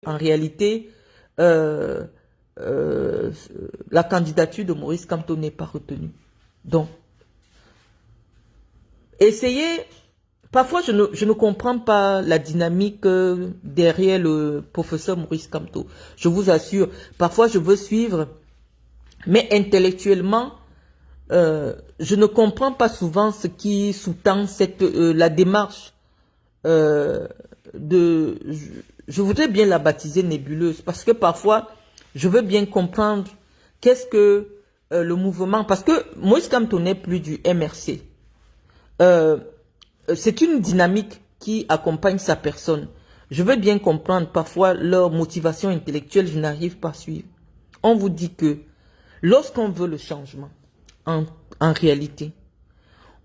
En réalité, euh, la candidature de Maurice Kamto n'est pas retenue. Donc, essayez. Parfois, je ne comprends pas la dynamique derrière le professeur Maurice Kamto. Je vous assure, parfois je veux suivre, mais intellectuellement, je ne comprends pas souvent ce qui sous-tend la démarche je voudrais bien la baptiser nébuleuse, parce que parfois, je veux bien comprendre qu'est-ce que le mouvement, parce que Moïse Kamto n'est plus du MRC. C'est une dynamique qui accompagne sa personne. Je veux bien comprendre parfois leur motivation intellectuelle, je n'arrive pas à suivre. On vous dit que lorsqu'on veut le changement, en réalité,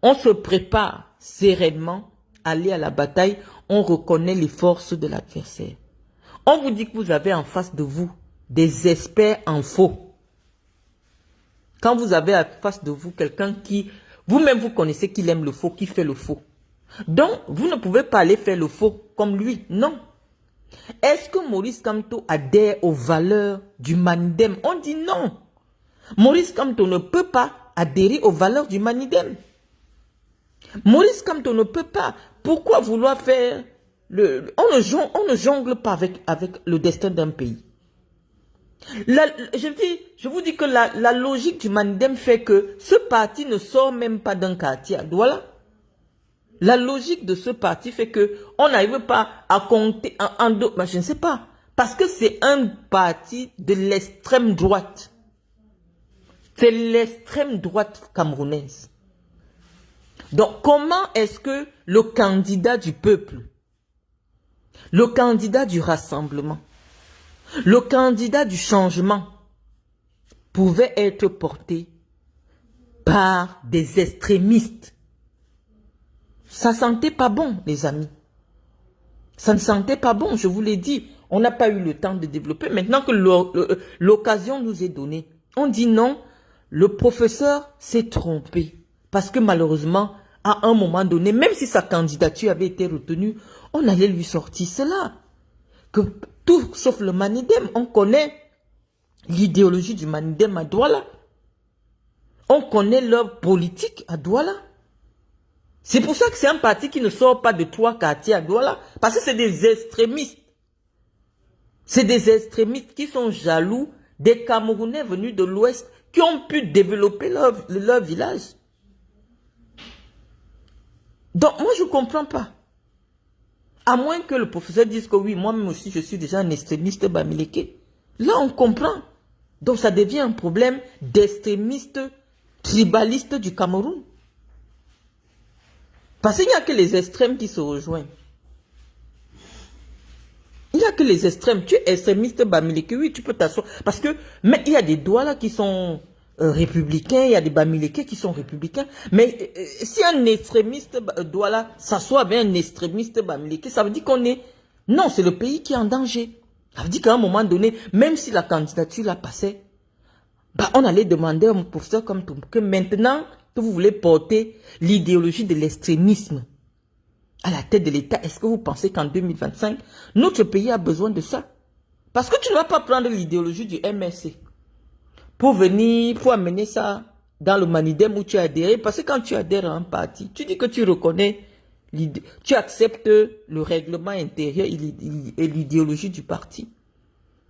on se prépare sereinement à aller à la bataille, on reconnaît les forces de l'adversaire. On vous dit que vous avez en face de vous des experts en faux. Quand vous avez en face de vous quelqu'un qui, vous-même vous connaissez qu'il aime le faux, qui fait le faux. Donc, vous ne pouvez pas aller faire le faux comme lui, non. Est-ce que Maurice Kamto adhère aux valeurs du Manidem? On dit non. Maurice Kamto ne peut pas adhérer aux valeurs du Manidem. Maurice Kamto ne peut pas. Pourquoi vouloir faire on ne jongle pas avec le destin d'un pays. Je vous dis que la logique du Manidem fait que ce parti ne sort même pas d'un quartier à Douala. La logique de ce parti fait que on n'arrive pas à compter je ne sais pas. Parce que c'est un parti de l'extrême droite. C'est l'extrême droite camerounaise. Donc, comment est-ce que le candidat du peuple, le candidat du rassemblement, le candidat du changement pouvait être porté par des extrémistes? Ça sentait pas bon, les amis. Ça ne sentait pas bon, je vous l'ai dit. On n'a pas eu le temps de développer. Maintenant que l'occasion nous est donnée, on dit non, le professeur s'est trompé. Parce que malheureusement, à un moment donné, même si sa candidature avait été retenue, on allait lui sortir cela. Que tout sauf le Manidem, on connaît l'idéologie du Manidem à Douala. On connaît leur politique à Douala. C'est pour ça que c'est un parti qui ne sort pas de 3 quartiers à Douala. Parce que c'est des extrémistes. C'est des extrémistes qui sont jaloux des Camerounais venus de l'Ouest qui ont pu développer leur village. Donc, moi, je ne comprends pas. À moins que le professeur dise que oui, moi-même aussi, je suis déjà un extrémiste bamileke. Là, on comprend. Donc, ça devient un problème d'extrémistes tribalistes du Cameroun. Parce qu'il n'y a que les extrêmes qui se rejoignent. Il n'y a que les extrêmes. Tu es extrémiste bamileke, oui, tu peux t'asseoir. Parce que, mais il y a des Douala qui sont républicains, il y a des bamileke qui sont républicains. Mais si un extrémiste Douala s'assoit avec un extrémiste bamileke, ça veut dire qu'on est... Non, c'est le pays qui est en danger. Ça veut dire qu'à un moment donné, même si la candidature la passait, bah, on allait demander à un professeur comme tout, que maintenant que vous voulez porter l'idéologie de l'extrémisme à la tête de l'État, est-ce que vous pensez qu'en 2025, notre pays a besoin de ça? Parce que tu ne vas pas prendre l'idéologie du MRC pour venir, pour amener ça dans le Manidem où tu as adhéré. Parce que quand tu adhères à un parti, tu dis que tu reconnais, tu acceptes le règlement intérieur et l'idéologie du parti.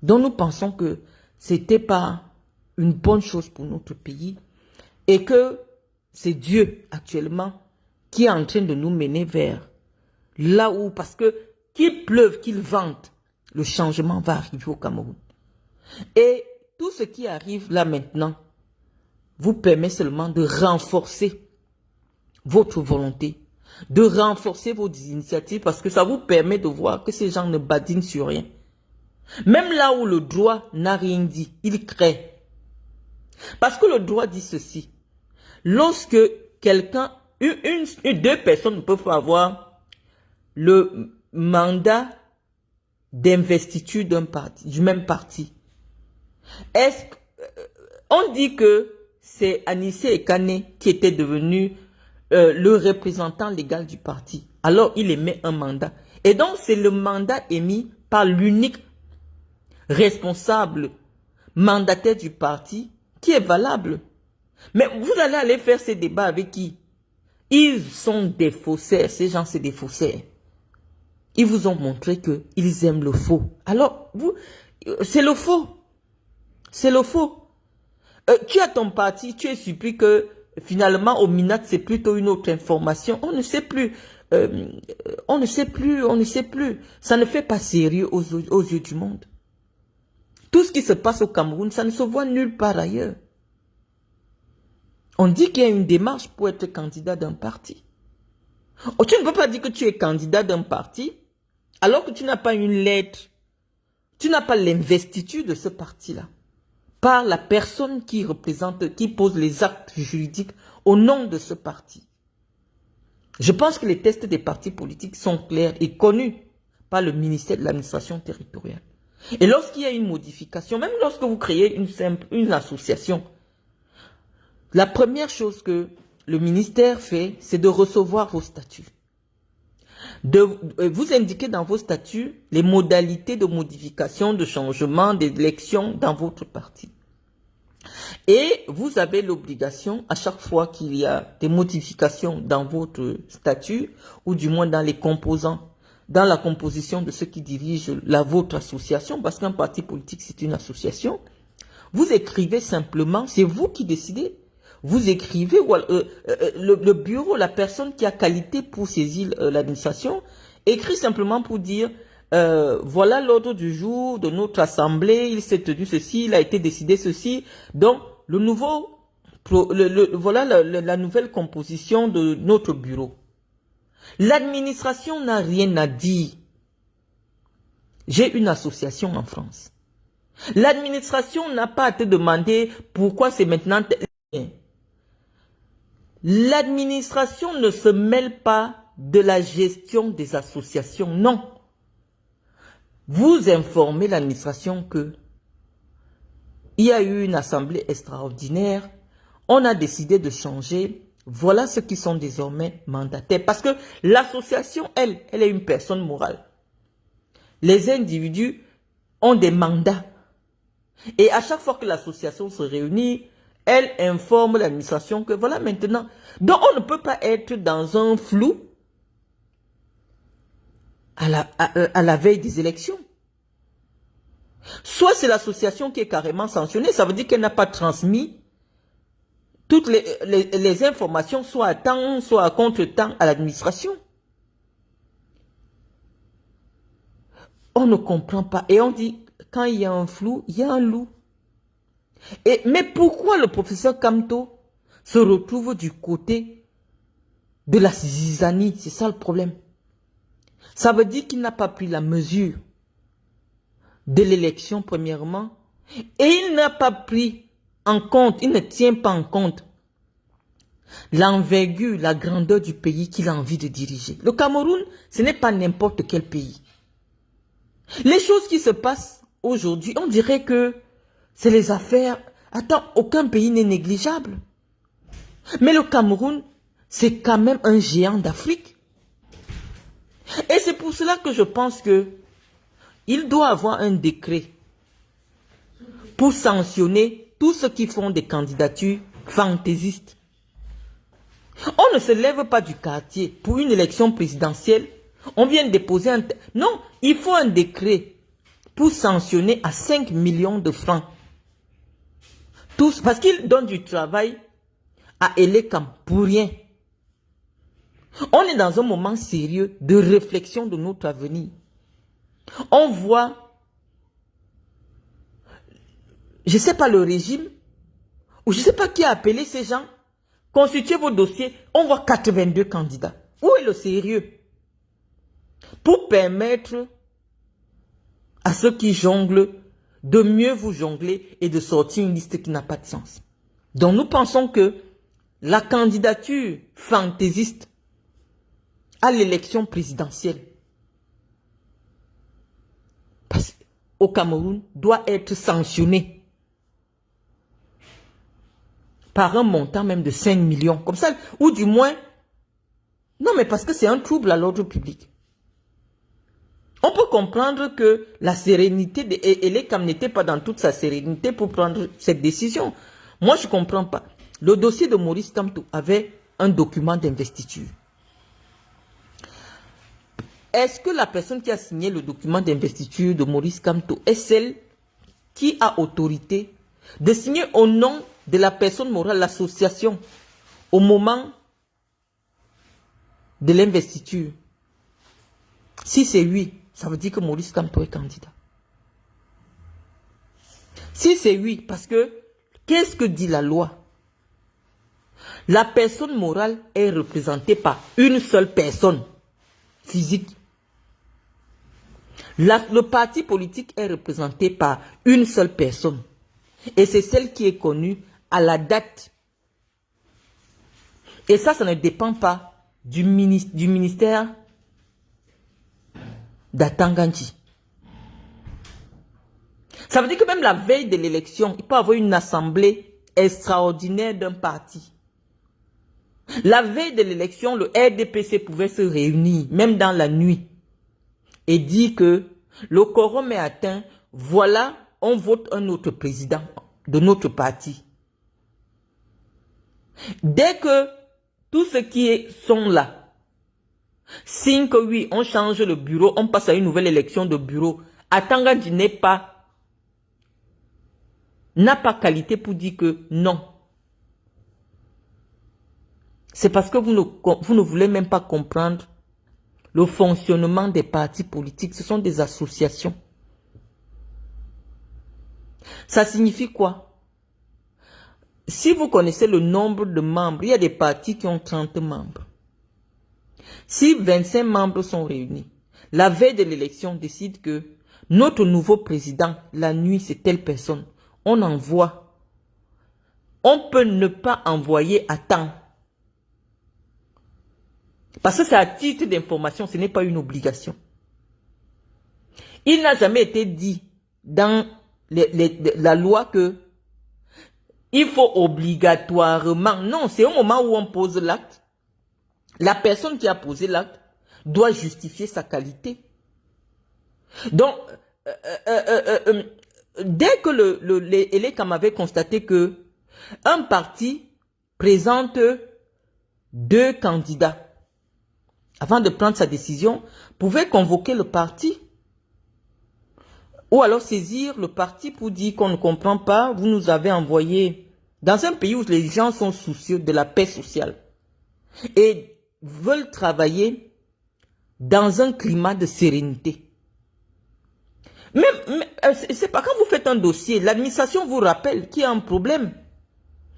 Donc nous pensons que c'était pas une bonne chose pour notre pays et que c'est Dieu actuellement qui est en train de nous mener vers là où, parce que qu'il pleuve, qu'il vente, le changement va arriver au Cameroun. Et tout ce qui arrive là maintenant vous permet seulement de renforcer votre volonté, de renforcer vos initiatives, parce que ça vous permet de voir que ces gens ne badinent sur rien. Même là où le droit n'a rien dit, il crée. Parce que le droit dit ceci. Lorsque quelqu'un, deux personnes peuvent avoir le mandat d'investiture d'un parti, du même parti. On dit que c'est Anissé Ekane qui était devenu le représentant légal du parti. Alors il émet un mandat. Et donc c'est le mandat émis par l'unique responsable, mandataire du parti, qui est valable. Mais vous allez aller faire ces débats avec qui? Ils sont des faussaires, ces gens c'est des faussaires. Ils vous ont montré qu'ils aiment le faux. Alors, vous, c'est le faux. C'est le faux. Tu as ton parti, tu es surpris que finalement au MINAT c'est plutôt une autre information. On ne sait plus. On ne sait plus. Ça ne fait pas sérieux aux yeux du monde. Tout ce qui se passe au Cameroun, ça ne se voit nulle part ailleurs. On dit qu'il y a une démarche pour être candidat d'un parti. Oh, tu ne peux pas dire que tu es candidat d'un parti alors que tu n'as pas une lettre, tu n'as pas l'investiture de ce parti-là par la personne qui représente, qui pose les actes juridiques au nom de ce parti. Je pense que les tests des partis politiques sont clairs et connus par le ministère de l'administration territoriale. Et lorsqu'il y a une modification, même lorsque vous créez une association, la première chose que le ministère fait, c'est de recevoir vos statuts. Vous indiquez dans vos statuts les modalités de modification, de changement, d'élection dans votre parti. Et vous avez l'obligation, à chaque fois qu'il y a des modifications dans votre statut, ou du moins dans les composants, dans la composition de ceux qui dirigent votre association, parce qu'un parti politique c'est une association, vous écrivez simplement, c'est vous qui décidez, vous écrivez, le bureau, la personne qui a qualité pour saisir l'administration, écrit simplement pour dire, voilà l'ordre du jour de notre assemblée, il s'est tenu ceci, il a été décidé ceci, donc voilà la nouvelle composition de notre bureau. L'administration n'a rien à dire. J'ai une association en France. L'administration n'a pas à te demander pourquoi c'est maintenant. L'administration ne se mêle pas de la gestion des associations, non. Vous informez l'administration que il y a eu une assemblée extraordinaire, on a décidé de changer, voilà ceux qui sont désormais mandataires. Parce que l'association, elle est une personne morale. Les individus ont des mandats. Et à chaque fois que l'association se réunit, elle informe l'administration que voilà maintenant. Donc on ne peut pas être dans un flou à la veille des élections. Soit c'est l'association qui est carrément sanctionnée, ça veut dire qu'elle n'a pas transmis toutes les informations, soit à temps, soit à contre-temps à l'administration. On ne comprend pas. Et on dit, quand il y a un flou, il y a un loup. Mais pourquoi le professeur Kamto se retrouve du côté de la zizanie? C'est ça le problème. Ça veut dire qu'il n'a pas pris la mesure de l'élection premièrement, et il n'a pas pris en compte, il ne tient pas en compte l'envergure, la grandeur du pays qu'il a envie de diriger. Le Cameroun, ce n'est pas n'importe quel pays. Les choses qui se passent aujourd'hui, on dirait que c'est les affaires. Attends, aucun pays n'est négligeable. Mais le Cameroun, c'est quand même un géant d'Afrique. Et c'est pour cela que je pense que il doit avoir un décret pour sanctionner tous ceux qui font des candidatures fantaisistes. On ne se lève pas du quartier pour une élection présidentielle. On vient de déposer un... Non, il faut un décret pour sanctionner à 5 millions de francs. Tous, parce qu'ils donnent du travail à Elekam pour rien. On est dans un moment sérieux de réflexion de notre avenir. On voit, je ne sais pas le régime, ou je ne sais pas qui a appelé ces gens, constituez vos dossiers, on voit 82 candidats. Où est le sérieux? Pour permettre à ceux qui jonglent de mieux vous jongler et de sortir une liste qui n'a pas de sens. Donc nous pensons que la candidature fantaisiste à l'élection présidentielle au Cameroun doit être sanctionnée par un montant même de 5 millions. Comme ça, ou du moins, non mais parce que c'est un trouble à l'ordre public. On peut comprendre que la sérénité de Elekam n'était pas dans toute sa sérénité pour prendre cette décision. Moi, je ne comprends pas. Le dossier de Maurice Kamto avait un document d'investiture. Est-ce que la personne qui a signé le document d'investiture de Maurice Kamto est celle qui a autorité de signer au nom de la personne morale, l'association, au moment de l'investiture? Si c'est oui, ça veut dire que Maurice Kamto est candidat. Si c'est oui, parce que, qu'est-ce que dit la loi? La personne morale est représentée par une seule personne physique. Le parti politique est représenté par une seule personne. Et c'est celle qui est connue à la date. Et ça ne dépend pas du ministère d'Atanganji. Ça veut dire que même la veille de l'élection, il peut y avoir une assemblée extraordinaire d'un parti. La veille de l'élection, le RDPC pouvait se réunir, même dans la nuit, et dire que le quorum est atteint, voilà, on vote un autre président de notre parti. Dès que tous ceux qui sont là signent que oui, on change le bureau, on passe à une nouvelle élection de bureau, Atanganji n'a pas qualité pour dire que non. C'est parce que vous ne voulez même pas comprendre le fonctionnement des partis politiques. Ce sont des associations. Ça signifie quoi? Si vous connaissez le nombre de membres, il y a des partis qui ont 30 membres. Si 25 membres sont réunis, la veille de l'élection décide que notre nouveau président, la nuit, c'est telle personne. On envoie. On peut ne pas envoyer à temps. Parce que c'est à titre d'information, ce n'est pas une obligation. Il n'a jamais été dit dans la loi que il faut obligatoirement. Non, c'est au moment où on pose l'acte. La personne qui a posé l'acte doit justifier sa qualité. Donc, dès que l'Elekam avait constaté que un parti présente 2 candidats, avant de prendre sa décision, pouvait convoquer le parti ou alors saisir le parti pour dire qu'on ne comprend pas, vous nous avez envoyé dans un pays où les gens sont soucieux de la paix sociale et veulent travailler dans un climat de sérénité. Mais c'est pas quand vous faites un dossier, l'administration vous rappelle qu'il y a un problème.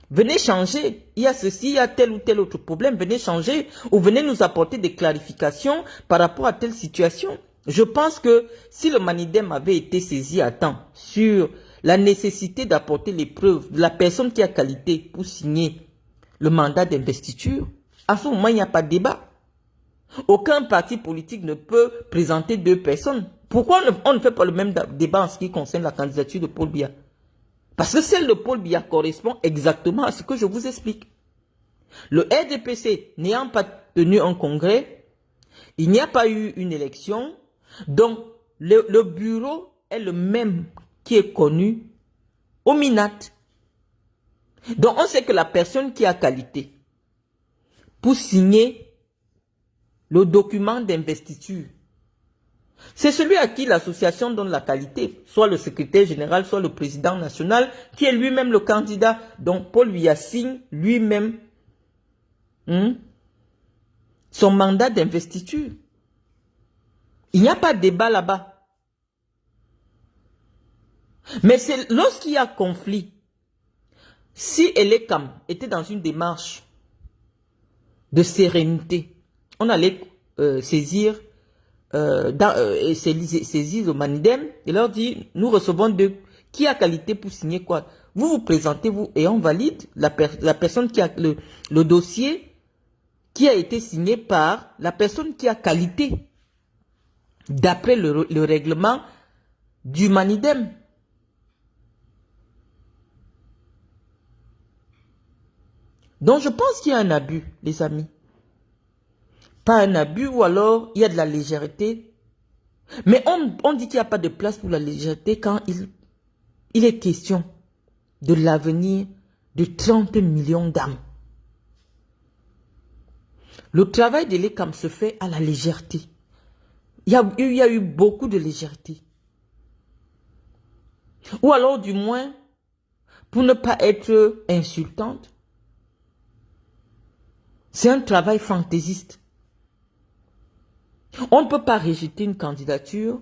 Venez changer, il y a ceci, il y a tel ou tel autre problème, venez changer ou venez nous apporter des clarifications par rapport à telle situation. Je pense que si le Manidem avait été saisi à temps sur la nécessité d'apporter les preuves de la personne qui a qualité pour signer le mandat d'investiture, à ce moment, il n'y a pas de débat. Aucun parti politique ne peut présenter 2 personnes. Pourquoi on ne fait pas le même débat en ce qui concerne la candidature de Paul Biya? Parce que celle de Paul Biya correspond exactement à ce que je vous explique. Le RDPC n'ayant pas tenu un congrès, il n'y a pas eu une élection, donc le bureau est le même qui est connu au MINAT. Donc on sait que la personne qui a qualité pour signer le document d'investiture, c'est celui à qui l'association donne la qualité, soit le secrétaire général, soit le président national, qui est lui-même le candidat. Donc Paul Biya signe lui-même son mandat d'investiture. Il n'y a pas de débat là-bas. Mais c'est lorsqu'il y a conflit, si Elekam était dans une démarche de sérénité, on allait saisir le Manidem et leur dire, nous recevons 2, qui a qualité pour signer quoi? Vous vous présentez, vous, et on valide la personne qui a le dossier qui a été signé par la personne qui a qualité d'après le règlement du Manidem. Donc je pense qu'il y a un abus, les amis. Pas un abus, ou alors il y a de la légèreté Mais on dit qu'il n'y a pas de place pour la légèreté quand il est question de l'avenir de 30 millions d'âmes. Le travail de l'ECAM se fait à la légèreté. Il y a eu beaucoup de légèreté. Ou alors du moins, pour ne pas être insultante, c'est un travail fantaisiste. On ne peut pas rejeter une candidature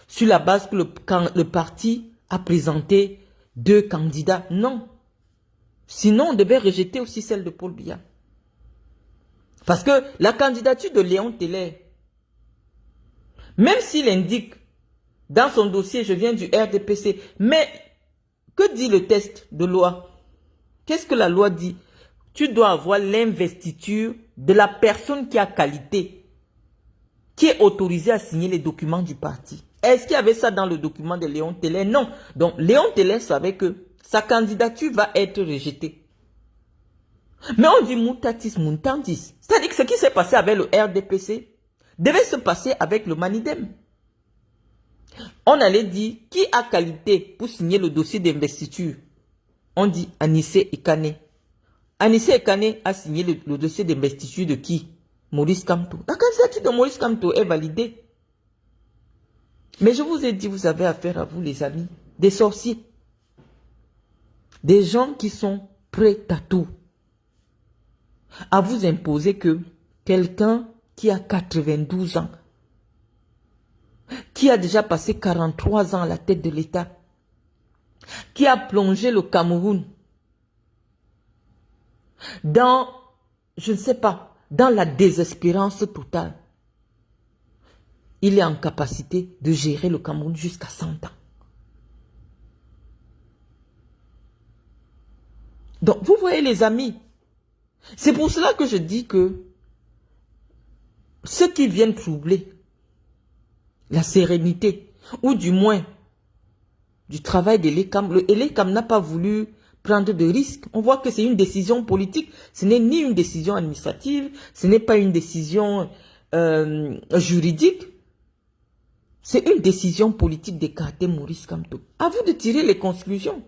sur la base que le parti a présenté 2 candidats. Non. Sinon, on devait rejeter aussi celle de Paul Biya. Parce que la candidature de Léon Teller, même s'il indique dans son dossier, je viens du RDPC, mais que dit le texte de loi? Qu'est-ce que la loi dit? Tu dois avoir l'investiture de la personne qui a qualité, qui est autorisée à signer les documents du parti. Est-ce qu'il y avait ça dans le document de Léon Teller? Non. Donc, Léon Teller savait que sa candidature va être rejetée. Mais on dit moutatis mutandis. C'est-à-dire que ce qui s'est passé avec le RDPC devait se passer avec le Manidem. On allait dire qui a qualité pour signer le dossier d'investiture. On dit Anissé Ekane. Anissé Ekane a signé le dossier d'investiture de qui? Maurice Kamto. La candidature de Maurice Kamto est validée. Mais je vous ai dit, vous avez affaire à vous les amis, des sorciers. Des gens qui sont prêts à tout. À vous imposer que quelqu'un qui a 92 ans, qui a déjà passé 43 ans à la tête de l'État, qui a plongé le Cameroun dans, je ne sais pas, dans la désespérance totale, il est en capacité de gérer le Cameroun jusqu'à 100 ans. Donc, vous voyez les amis, c'est pour cela que je dis que ceux qui viennent troubler la sérénité, ou du moins du travail de l'ECAM, l'ECAM n'a pas voulu prendre de risques. On voit que c'est une décision politique, ce n'est ni une décision administrative, ce n'est pas une décision juridique, c'est une décision politique d'écarter Maurice Kamto. À vous de tirer les conclusions.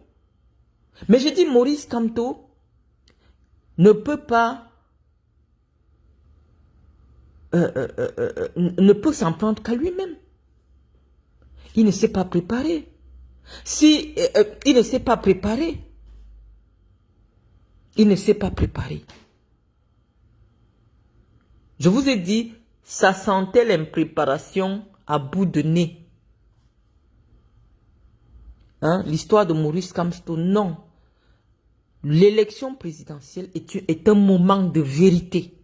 Mais je dis Maurice Kamto ne peut pas ne peut s'en prendre qu'à lui-même. Il ne s'est pas préparé. Si il ne s'est pas préparé, il ne s'est pas préparé. Je vous ai dit, ça sentait l'impréparation à bout de nez. Hein? L'histoire de Maurice Kamto, non. L'élection présidentielle est un moment de vérité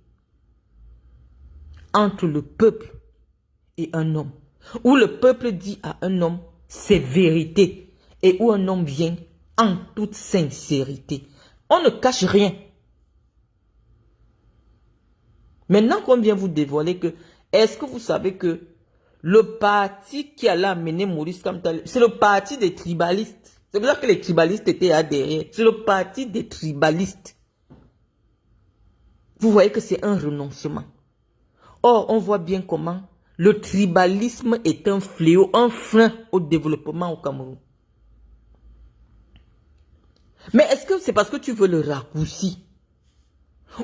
entre le peuple et un homme. Où le peuple dit à un homme, c'est vérité. Et où un homme vient en toute sincérité. On ne cache rien. Maintenant qu'on vient vous dévoiler que, est-ce que vous savez que le parti qui allait amener Maurice Kamto, c'est le parti des tribalistes. C'est pour ça que les tribalistes étaient adhérés. C'est le parti des tribalistes. Vous voyez que c'est un renoncement. Or, on voit bien comment le tribalisme est un fléau, un frein au développement au Cameroun. Mais est-ce que c'est parce que tu veux le raccourci?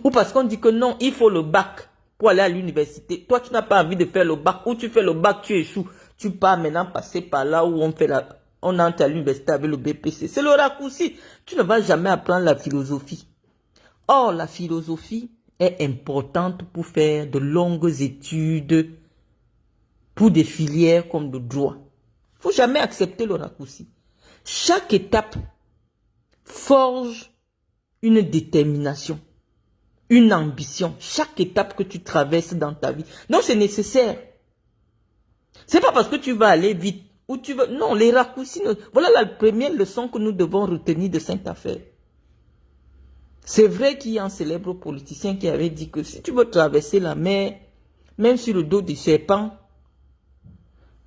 Ou parce qu'on dit que non, il faut le bac pour aller à l'université. Toi, tu n'as pas envie de faire le bac. Ou tu fais le bac, tu échoues. Tu pars maintenant passer par là où on entre à l'université avec le BPC. C'est le raccourci. Tu ne vas jamais apprendre la philosophie. Or, la philosophie est importante pour faire de longues études pour des filières comme le droit. Il ne faut jamais accepter le raccourci. Chaque étape forge une détermination, une ambition. Chaque étape que tu traverses dans ta vie. Donc, c'est nécessaire. C'est pas parce que tu vas aller vite ou tu veux... Non, les raccourcis... Voilà la première leçon que nous devons retenir de cette affaire. C'est vrai qu'il y a un célèbre politicien qui avait dit que si tu veux traverser la mer, même sur le dos du serpent,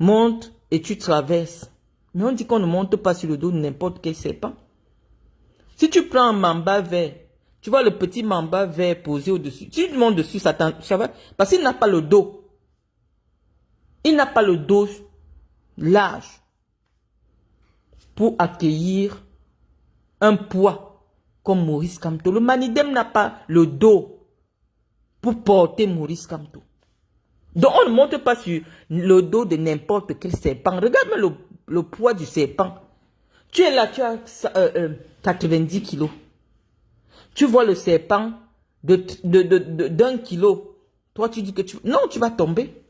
monte et tu traverses. Mais on dit qu'on ne monte pas sur le dos de n'importe quel serpent. Si tu prends un mamba vert, tu vois le petit mamba vert posé au-dessus. Si tu montes dessus, ça va, parce qu'il n'a pas le dos. Il n'a pas le dos large pour accueillir un poids comme Maurice Kamto. Le Manidem n'a pas le dos pour porter Maurice Kamto. Donc on ne monte pas sur le dos de n'importe quel serpent. Regarde le poids du serpent. Tu es là, tu as 90 kilos. Tu vois le serpent d'1 kilo. Toi, tu dis que tu... Non, tu vas tomber.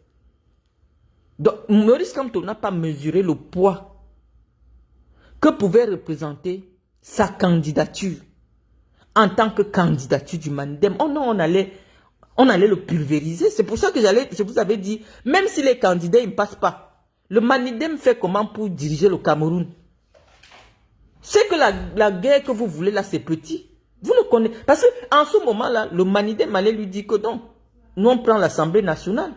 Donc, Maurice Kamto n'a pas mesuré le poids que pouvait représenter sa candidature en tant que candidature du Manidem. Oh non, on allait le pulvériser. C'est pour ça que je vous avais dit, même si les candidats ne passent pas, le Manidem fait comment pour diriger le Cameroun? C'est que la guerre que vous voulez là, c'est petit. Vous le connaissez. Parce qu'en ce moment-là, le Manidem allait lui dire que non, nous on prend l'Assemblée nationale.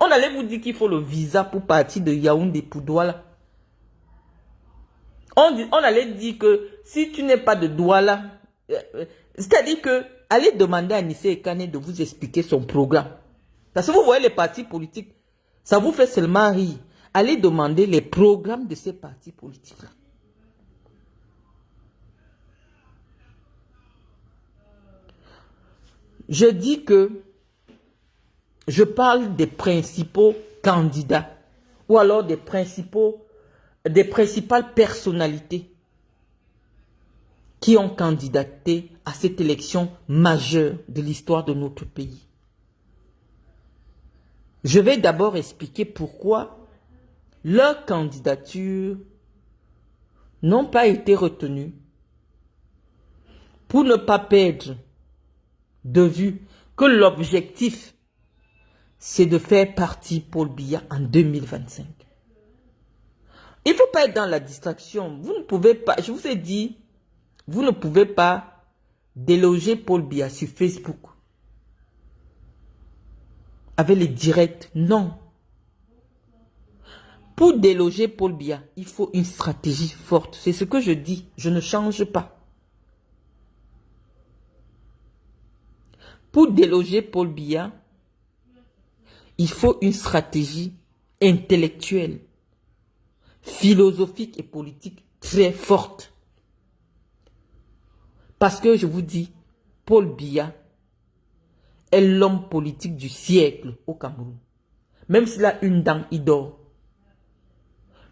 On allait vous dire qu'il faut le visa pour partir de Yaoundé pour Douala. On allait dire que si tu n'es pas de Douala, c'est-à-dire que allez demander à Nissé Ekane de vous expliquer son programme. Parce que vous voyez les partis politiques, ça vous fait seulement rire. Allez demander les programmes de ces partis politiques-là. Je dis que je parle des principaux candidats ou alors des principales personnalités qui ont candidaté à cette élection majeure de l'histoire de notre pays. Je vais d'abord expliquer pourquoi leurs candidatures n'ont pas été retenues pour ne pas perdre de vue que l'objectif, c'est de faire partie Paul Biya en 2025. Il ne faut pas être dans la distraction. Vous ne pouvez pas, je vous ai dit, vous ne pouvez pas déloger Paul Biya sur Facebook avec les directs. Non. Pour déloger Paul Biya, il faut une stratégie forte. C'est ce que je dis. Je ne change pas. Pour déloger Paul Biya, il faut une stratégie intellectuelle, philosophique et politique très forte. Parce que je vous dis, Paul Biya est l'homme politique du siècle au Cameroun. Même s'il a une dent, il dort.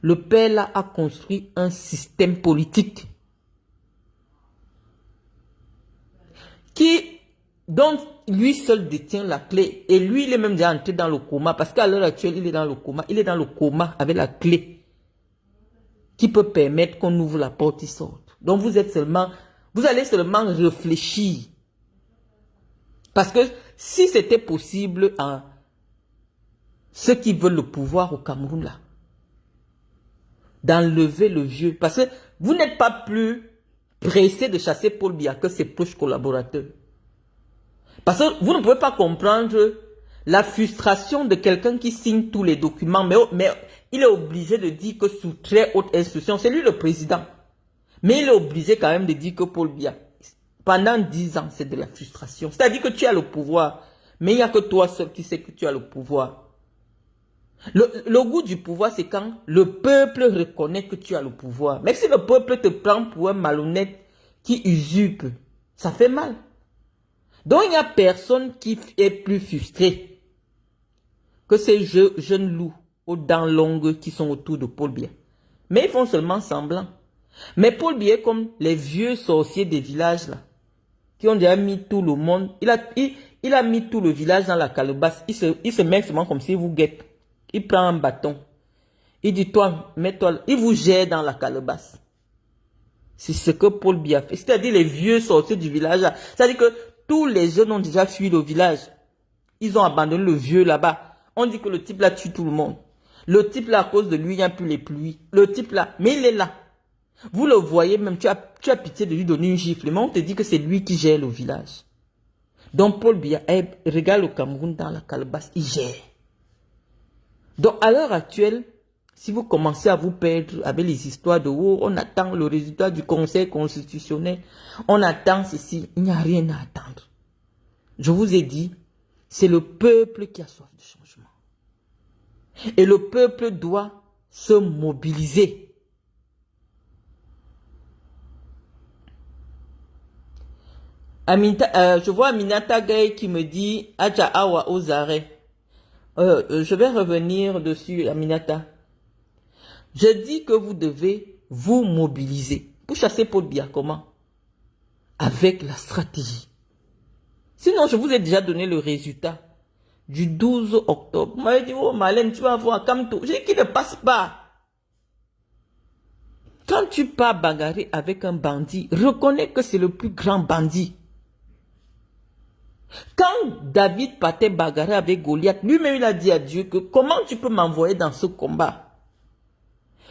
Le père là a construit un système politique dont lui seul détient la clé. Et lui, il est même déjà entré dans le coma. Parce qu'à l'heure actuelle, il est dans le coma. Il est dans le coma avec la clé qui peut permettre qu'on ouvre la porte et sorte. Donc vous allez seulement réfléchir. Parce que si c'était possible à ceux qui veulent le pouvoir au Cameroun là, d'enlever le vieux. Parce que vous n'êtes pas plus pressé de chasser Paul Biya que ses proches collaborateurs. Parce que vous ne pouvez pas comprendre la frustration de quelqu'un qui signe tous les documents, mais il est obligé de dire que sous très haute instruction, c'est lui le président. Mais il est obligé quand même de dire que Paul Biya, pendant 10 ans, c'est de la frustration. C'est-à-dire que tu as le pouvoir, mais il n'y a que toi seul qui sais que tu as le pouvoir. Le goût du pouvoir, c'est quand le peuple reconnaît que tu as le pouvoir. Même si le peuple te prend pour un malhonnête qui usurpe, ça fait mal. Donc, il n'y a personne qui est plus frustré que ces jeunes loups aux dents longues qui sont autour de Paul Biya. Mais ils font seulement semblant. Mais Paul Biya est comme les vieux sorciers des villages là, qui ont déjà mis tout le monde. Il a mis tout le village dans la calebasse. Il se met seulement comme s'il vous guette. Il prend un bâton. Il dit, toi, mets-toi. Il vous gère dans la calebasse. C'est ce que Paul Biya fait. C'est-à-dire les vieux sorciers du village là. C'est-à-dire que tous les jeunes ont déjà fui le village. Ils ont abandonné le vieux là-bas. On dit que le type là tue tout le monde. Le type là, à cause de lui, il n'y a plus les pluies. Le type là, mais il est là. Vous le voyez même, tu as pitié de lui donner une gifle. Mais on te dit que c'est lui qui gère le village. Donc Paul Biya regarde le Cameroun dans la calebasse, il gère. Donc à l'heure actuelle, si vous commencez à vous perdre avec les histoires de oh, on attend le résultat du Conseil constitutionnel, on attend ceci, il n'y a rien à attendre. Je vous ai dit, c'est le peuple qui a soif de changement. Et le peuple doit se mobiliser. Je vois Aminata Gay qui me dit Adja Awa aux arrêts. Je vais revenir dessus, Aminata. Je dis que vous devez vous mobiliser. Pour chasser Paul Biya, comment? Avec la stratégie. Sinon, je vous ai déjà donné le résultat du 12 octobre. Vous m'avez dit, oh Marlène, tu vas voir Kamto. J'ai dit qu'il ne passe pas. Quand tu pars bagarrer avec un bandit, reconnais que c'est le plus grand bandit. Quand David partait bagarrer avec Goliath, lui-même il a dit à Dieu que comment tu peux m'envoyer dans ce combat?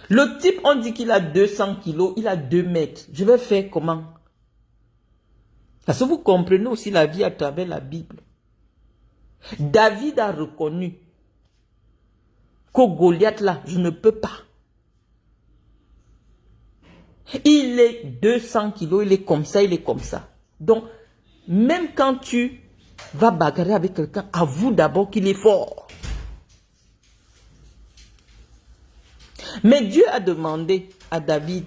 Le type, on dit qu'il a 200 kilos, il a 2 mètres. Je vais faire comment? Parce que vous comprenez aussi la vie à travers la Bible. David a reconnu qu'au Goliath là, je ne peux pas. Il est 200 kilos, il est comme ça, il est comme ça. Donc, même quand tu vas bagarrer avec quelqu'un, avoue d'abord qu'il est fort. Mais Dieu a demandé à David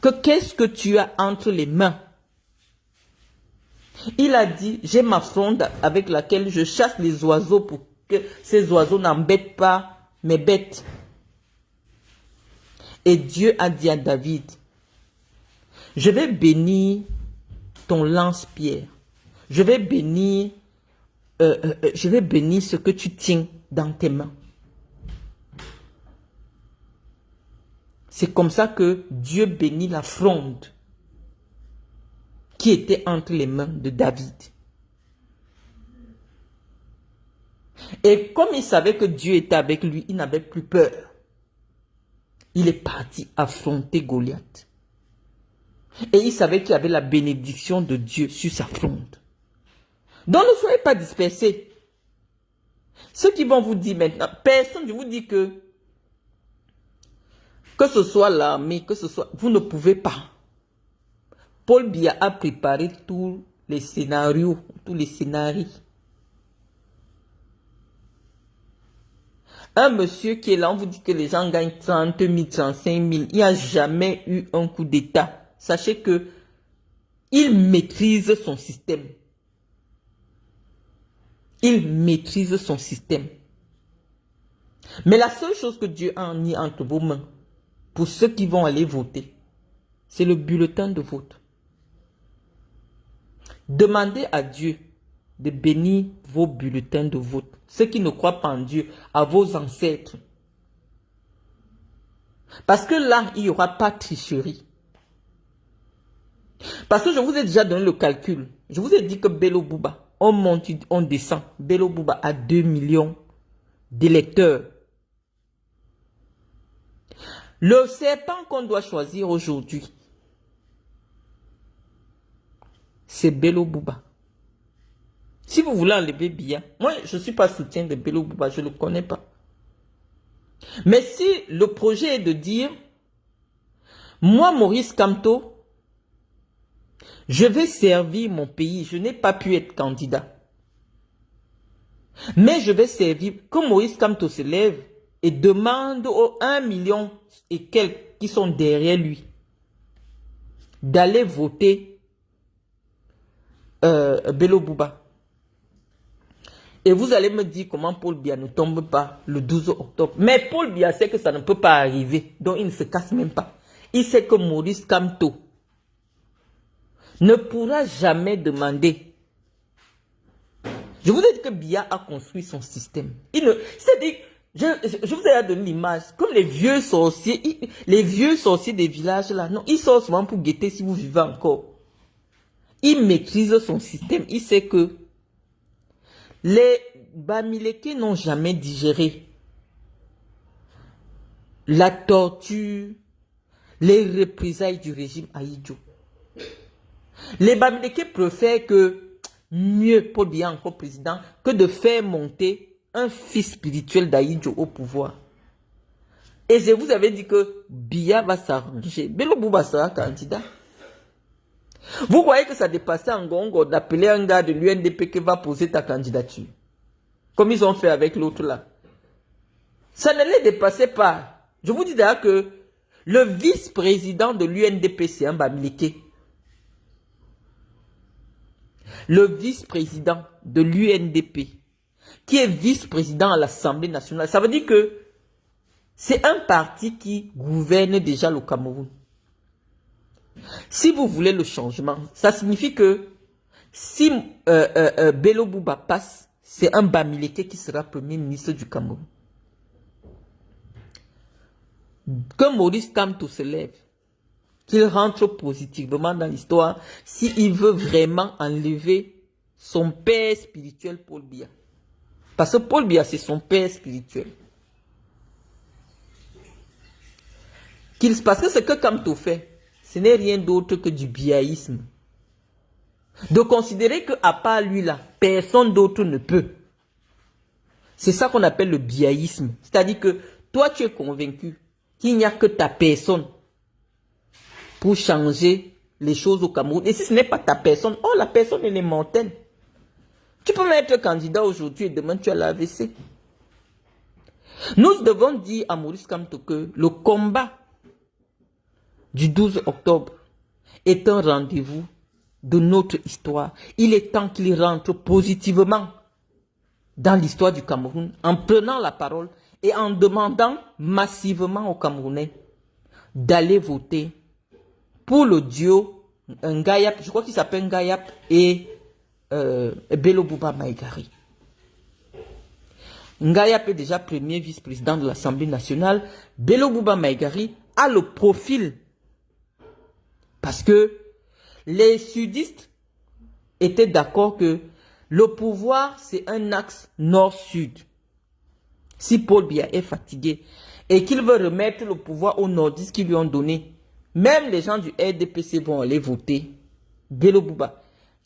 que qu'est-ce que tu as entre les mains? Il a dit, j'ai ma fronde avec laquelle je chasse les oiseaux pour que ces oiseaux n'embêtent pas mes bêtes. Et Dieu a dit à David, je vais bénir ton lance-pierre. Je vais bénir ce que tu tiens dans tes mains. C'est comme ça que Dieu bénit la fronde qui était entre les mains de David. Et comme il savait que Dieu était avec lui, il n'avait plus peur. Il est parti affronter Goliath. Et il savait qu'il y avait la bénédiction de Dieu sur sa fronde. Donc ne soyez pas dispersés. Ceux qui vont vous dire maintenant, personne ne vous dit que ce soit l'armée, que ce soit, vous ne pouvez pas. Paul Biya a préparé tous les scénarios, tous les scénarios. Un monsieur qui est là, on vous dit que les gens gagnent 30 000, 35 000. Il n'y a jamais eu un coup d'État. Sachez que il maîtrise son système. Il maîtrise son système. Mais la seule chose que Dieu a mis entre vos mains, pour ceux qui vont aller voter, c'est le bulletin de vote. Demandez à Dieu de bénir vos bulletins de vote. Ceux qui ne croient pas en Dieu, à vos ancêtres. Parce que là, il n'y aura pas de tricherie. Parce que je vous ai déjà donné le calcul. Je vous ai dit que Bello Bouba, on monte, on descend. Bello Bouba a 2 millions d'électeurs. Le serpent qu'on doit choisir aujourd'hui, c'est Bello Bouba. Si vous voulez enlever Biya, moi je ne suis pas soutien de Bello Bouba, je ne le connais pas. Mais si le projet est de dire, moi Maurice Kamto, je vais servir mon pays, je n'ai pas pu être candidat. Mais je vais servir, que Maurice Kamto se lève et demande aux 1 million et quelques qui sont derrière lui d'aller voter Bello Bouba. Et vous allez me dire comment Paul Biya ne tombe pas le 12 octobre. Mais Paul Biya sait que ça ne peut pas arriver. Donc il ne se casse même pas. Il sait que Maurice Kamto ne pourra jamais demander. Je vous ai dit que Biya a construit son système. C'est-à-dire, je vous ai donné l'image. Comme les vieux sorciers des villages là. Non, ils sortent souvent pour guetter si vous vivez encore. Il maîtrise son système. Il sait que les Bamileke n'ont jamais digéré la torture, les représailles du régime Ahidjo. Les Bamileke préfèrent que, mieux Paul Biya encore président, que de faire monter un fils spirituel d'Ahidjo au pouvoir. Et je vous avais dit que Biya va s'arranger. Bello Bouba sera candidat. Vous voyez que ça dépassait en Gongo d'appeler un gars de l'UNDP qui va poser ta candidature. Comme ils ont fait avec l'autre là. Ça ne les dépassait pas. Je vous dis d'ailleurs que le vice-président de l'UNDP, c'est un Bamileke. Le vice-président de l'UNDP, qui est vice-président à l'Assemblée nationale, ça veut dire que c'est un parti qui gouverne déjà le Cameroun. Si vous voulez le changement, ça signifie que si Bello Bouba passe, c'est un Bamileke qui sera premier ministre du Cameroun. Que Maurice Kamto se lève, qu'il rentre positivement dans l'histoire, s'il veut vraiment enlever son père spirituel Paul Biya. Parce que Paul Biya, c'est son père spirituel. Parce que ce que Kamto fait, ce n'est rien d'autre que du biaïsme. De considérer qu'à part lui là, personne d'autre ne peut. C'est ça qu'on appelle le biaïsme. C'est-à-dire que toi, tu es convaincu qu'il n'y a que ta personne pour changer les choses au Cameroun. Et si ce n'est pas ta personne, oh, la personne, elle est mortelle. Tu peux même être candidat aujourd'hui et demain, tu as l'AVC. Nous devons dire à Maurice Kamto que le combat du 12 octobre est un rendez-vous de notre histoire. Il est temps qu'il rentre positivement dans l'histoire du Cameroun en prenant la parole et en demandant massivement aux Camerounais d'aller voter pour le duo Ngayap, je crois qu'il s'appelle Ngayap et Bello Bouba Maïgari. Ngayap est déjà premier vice-président de l'Assemblée nationale. Bello Bouba Maïgari a le profil parce que les sudistes étaient d'accord que le pouvoir, c'est un axe nord-sud. Si Paul Biya est fatigué et qu'il veut remettre le pouvoir aux nordistes qui lui ont donné, même les gens du RDPC vont aller voter Bello Bouba,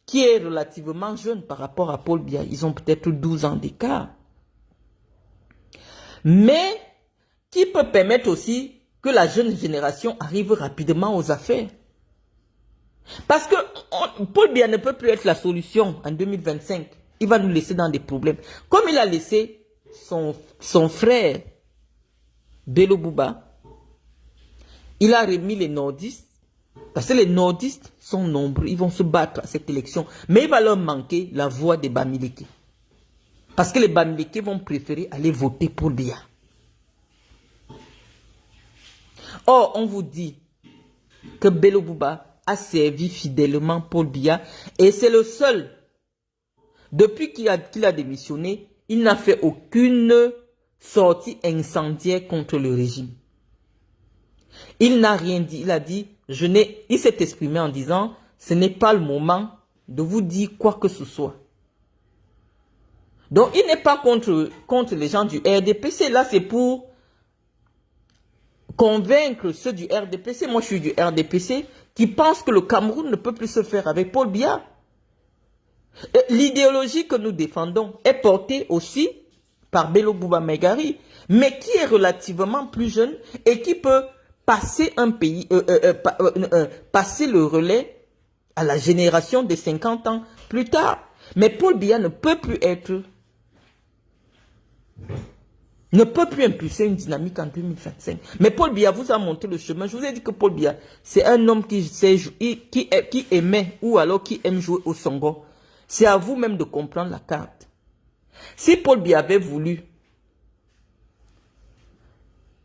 qui est relativement jeune par rapport à Paul Biya. Ils ont peut-être 12 ans d'écart. Mais qui peut permettre aussi que la jeune génération arrive rapidement aux affaires. Parce que Paul Biya ne peut plus être la solution en 2025. Il va nous laisser dans des problèmes. Comme il a laissé son frère Bello Bouba, il a remis les nordistes. Parce que les nordistes sont nombreux. Ils vont se battre à cette élection. Mais il va leur manquer la voix des Bamileke. Parce que les Bamileke vont préférer aller voter pour Biya. Or, on vous dit que Bello Bouba a servi fidèlement Paul Biya et c'est le seul. Depuis qu'il a démissionné, il n'a fait aucune sortie incendiaire contre le régime. Il n'a rien dit. Il a dit, il s'est exprimé en disant, ce n'est pas le moment de vous dire quoi que ce soit. Donc, il n'est pas contre les gens du RDPC. Là, c'est pour convaincre ceux du RDPC. Moi, je suis du RDPC qui pensent que le Cameroun ne peut plus se faire avec Paul Biya. L'idéologie que nous défendons est portée aussi par Bello Bouba Maïgari, mais qui est relativement plus jeune et qui peut passer passer le relais à la génération de 50 ans plus tard. Mais Paul Biya ne peut plus impulser une dynamique en 2025. Mais Paul Biya vous a montré le chemin. Je vous ai dit que Paul Biya, c'est un homme qui aimait ou alors qui aime jouer au songo. C'est à vous même de comprendre la carte. Si Paul Biya avait voulu,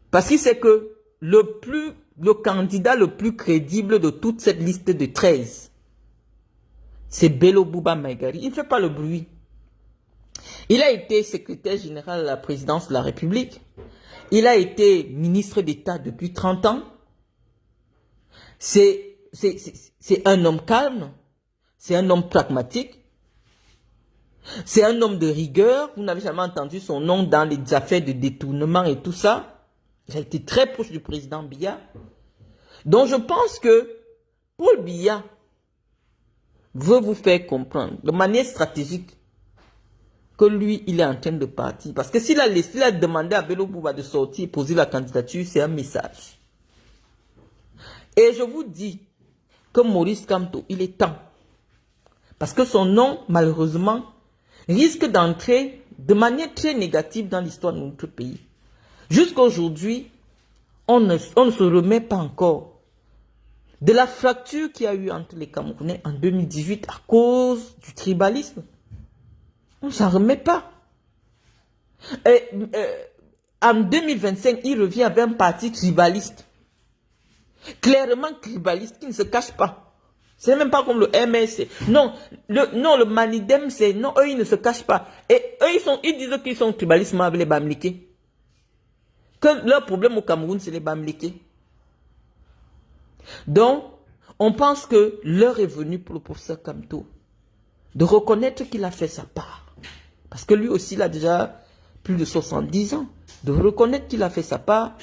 parce qu'il sait que le candidat le plus crédible de toute cette liste de 13, c'est Bello Bouba Maïgari. Il ne fait pas le bruit. Il a été secrétaire général à la présidence de la République. Il a été ministre d'État depuis 30 ans. C'est un homme calme. C'est un homme pragmatique. C'est un homme de rigueur. Vous n'avez jamais entendu son nom dans les affaires de détournement et tout ça. Il a été très proche du président Biya. Donc je pense que Paul Biya veut vous faire comprendre de manière stratégique que lui, il est en train de partir. Parce que s'il a demandé à Bello Bouba de sortir et poser la candidature, c'est un message. Et je vous dis que Maurice Kamto, il est temps. Parce que son nom, malheureusement, risque d'entrer de manière très négative dans l'histoire de notre pays. Jusqu'à aujourd'hui, on ne se remet pas encore de la fracture qu'il y a eu entre les Camerounais en 2018 à cause du tribalisme. On ne s'en remet pas. En 2025, il revient avec un parti tribaliste. Clairement tribaliste, qui ne se cache pas. C'est même pas comme le MSC. Non, le Manidem, c'est... Non, eux, ils ne se cachent pas. Et eux, ils disent qu'ils sont tribalistes avec les Bamileke. Que leur problème au Cameroun, c'est les Bamileke. Donc, on pense que l'heure est venue pour le professeur Kamto de reconnaître qu'il a fait sa part. Parce que lui aussi, il a déjà plus de 70 ans. De reconnaître qu'il a fait sa part.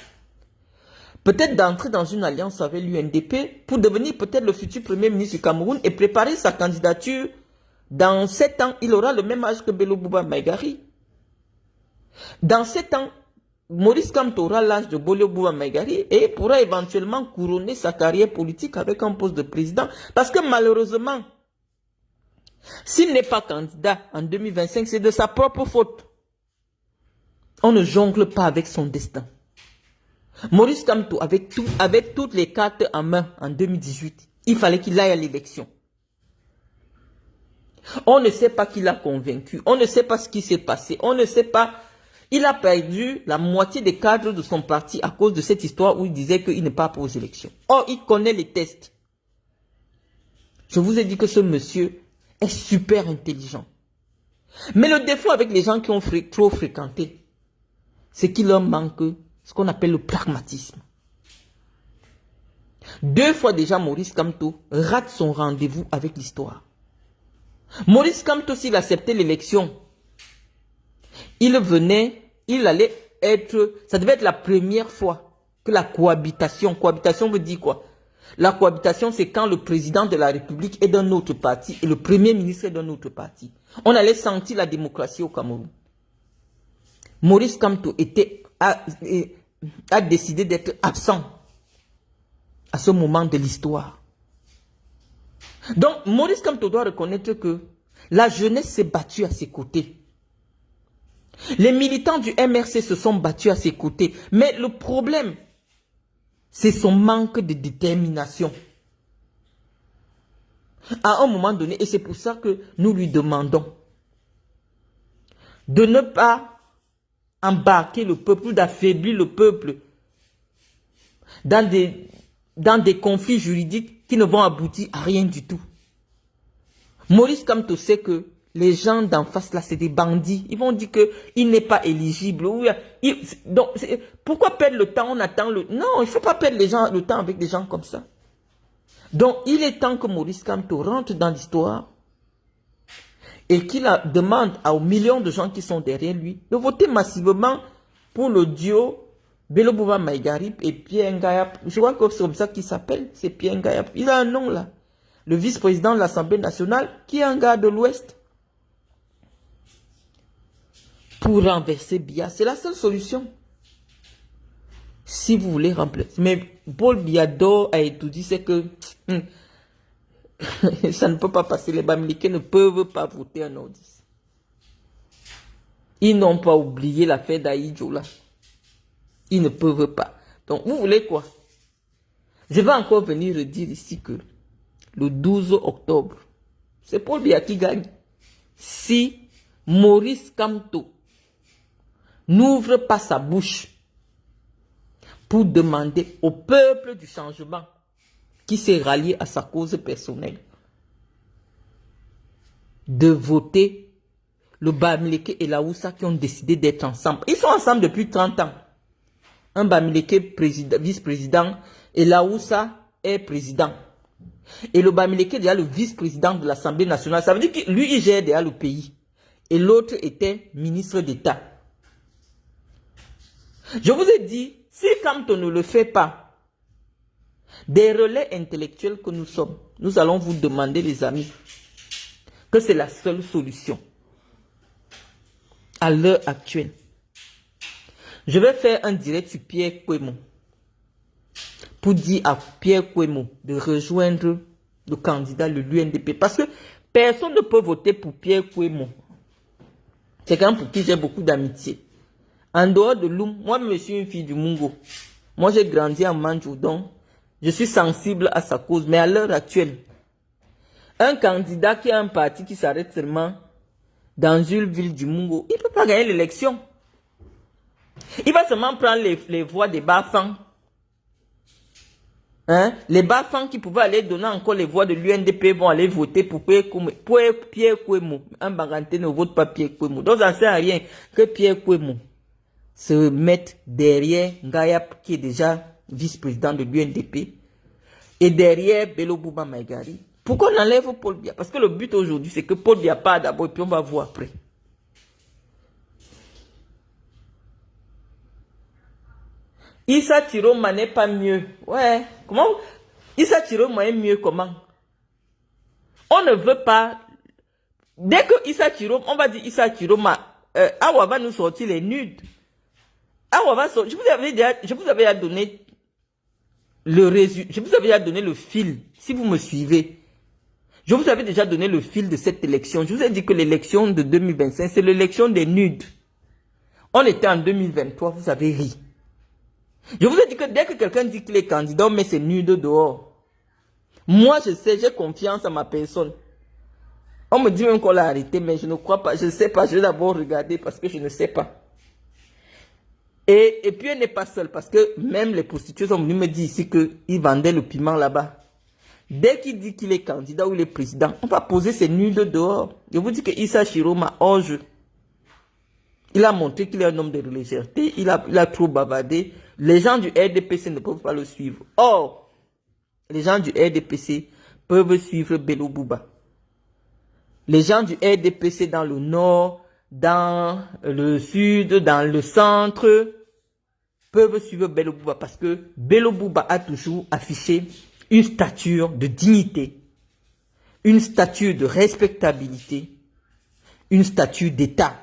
Peut-être d'entrer dans une alliance avec l'UNDP pour devenir peut-être le futur premier ministre du Cameroun et préparer sa candidature. Dans 7 ans, il aura le même âge que Bello Bouba Maïgari. Dans 7 ans, Maurice Kamto aura l'âge de Bello Bouba Maïgari et pourra éventuellement couronner sa carrière politique avec un poste de président. Parce que malheureusement, s'il n'est pas candidat en 2025, c'est de sa propre faute. On ne jongle pas avec son destin. Maurice Kamto, avec toutes les cartes en main en 2018, il fallait qu'il aille à l'élection. On ne sait pas qui l'a convaincu. On ne sait pas ce qui s'est passé. On ne sait pas. Il a perdu la moitié des cadres de son parti à cause de cette histoire où il disait qu'il n'est pas pour aux élections. Or, il connaît les tests. Je vous ai dit que ce monsieur est super intelligent. Mais le défaut avec les gens qui ont trop fréquenté, c'est qu'il leur manque ce qu'on appelle le pragmatisme. 2 fois déjà, Maurice Kamto rate son rendez-vous avec l'histoire. Maurice Kamto, s'il acceptait l'élection, il allait être, ça devait être la première fois que la cohabitation veut dire quoi? La cohabitation, c'est quand le président de la République est d'un autre parti et le premier ministre est d'un autre parti. On allait sentir la démocratie au Cameroun. Maurice Kamto a décidé d'être absent à ce moment de l'histoire. Donc, Maurice Kamto doit reconnaître que la jeunesse s'est battue à ses côtés. Les militants du MRC se sont battus à ses côtés. Mais le problème, c'est son manque de détermination. À un moment donné, et c'est pour ça que nous lui demandons de ne pas embarquer le peuple, d'affaiblir le peuple dans des conflits juridiques qui ne vont aboutir à rien du tout. Maurice Kamto sait que les gens d'en face là, c'est des bandits. Ils vont dire qu'il n'est pas éligible. Donc, pourquoi perdre le temps? On attend le... Non, il ne faut pas perdre le temps avec des gens comme ça. Donc, il est temps que Maurice Kamto rentre dans l'histoire et qu'il demande aux millions de gens qui sont derrière lui de voter massivement pour le duo Bello Bouba Maïgari et Pierre Ngayap. Je crois que c'est comme ça qu'il s'appelle, c'est Pierre Ngayap. Il a un nom là. Le vice-président de l'Assemblée nationale, qui est un gars de l'Ouest. Pour renverser Biya, c'est la seule solution. Si vous voulez remplacer. Mais Paul Biado a étudié, c'est que ça ne peut pas passer. Les Bamileke ne peuvent pas voter un Nordis. Ils n'ont pas oublié l'affaire d'Aïdjo là. Ils ne peuvent pas. Donc, vous voulez quoi? Je vais encore venir redire ici que le 12 octobre, c'est Paul Biya qui gagne. Si Maurice Kamto n'ouvre pas sa bouche pour demander au peuple du changement qui s'est rallié à sa cause personnelle de voter le Bamileke et la Houssa qui ont décidé d'être ensemble. Ils sont ensemble depuis 30 ans. Un Bamileke vice-président et la Houssa est président. Et le Bamileke est déjà le vice-président de l'Assemblée nationale. Ça veut dire que lui, il gère déjà le pays. Et l'autre était ministre d'État. Je vous ai dit, si Kamto ne le fait pas, des relais intellectuels que nous sommes, nous allons vous demander, les amis, que c'est la seule solution à l'heure actuelle. Je vais faire un direct sur Pierre Kwemo pour dire à Pierre Kwemo de rejoindre le candidat de l'UNDP. Parce que personne ne peut voter pour Pierre Kwemo. C'est quelqu'un pour qui j'ai beaucoup d'amitié. En dehors de Loum, moi, je suis une fille du Mungo. Moi, j'ai grandi en Mandjou, donc je suis sensible à sa cause. Mais à l'heure actuelle, un candidat qui a un parti qui s'arrête seulement dans une ville du Mungo, il ne peut pas gagner l'élection. Il va seulement prendre les voix des Bafang. Hein? Les Bafang qui pouvaient aller donner encore les voix de l'UNDP vont aller voter pour Pierre Kouemou. Un Banganté ne vote pas Pierre Kouemou. Donc, ça ne sert à rien que Pierre Kouemou se mette derrière Ngayap, qui est déjà vice-président de l'UNDP, et derrière Bello Bouba Maïgari. Pourquoi on enlève Paul Biya? Parce que le but aujourd'hui, c'est que Paul Biya part d'abord et puis on va voir après. Issa Chiroma n'est pas mieux. Ouais. Comment? Issa Chiroma est mieux comment? On ne veut pas. Dès que Issa Chiroma, on va dire Issa Chiroma, Awa va nous sortir les nudes. Awa va sortir. Je vous avais déjà donné le résultat. Je vous avais déjà donné le fil. Si vous me suivez. Je vous avais déjà donné le fil de cette élection. Je vous ai dit que l'élection de 2025, c'est l'élection des nudes. On était en 2023, vous avez ri. Je vous ai dit que dès que quelqu'un dit qu'il est candidat, on met ses nudes dehors. Moi, je sais, j'ai confiance en ma personne. On me dit même qu'on l'a arrêté, mais je ne crois pas. Je ne sais pas, je vais d'abord regarder parce que je ne sais pas. Et puis elle n'est pas seule parce que même les prostituées sont venues me dire ici qu'ils vendaient le piment là-bas. Dès qu'il dit qu'il est candidat ou il est président, on va poser ses nudes dehors. Je vous dis que Issa Chiroma, hors jeu. Il a montré qu'il est un homme de légèreté, il a trop bavardé. Les gens du RDPC ne peuvent pas le suivre. Or, les gens du RDPC peuvent suivre Bello Bouba. Les gens du RDPC dans le nord, dans le sud, dans le centre, peuvent suivre Bello Bouba parce que Bello Bouba a toujours affiché une stature de dignité, une stature de respectabilité, une stature d'État.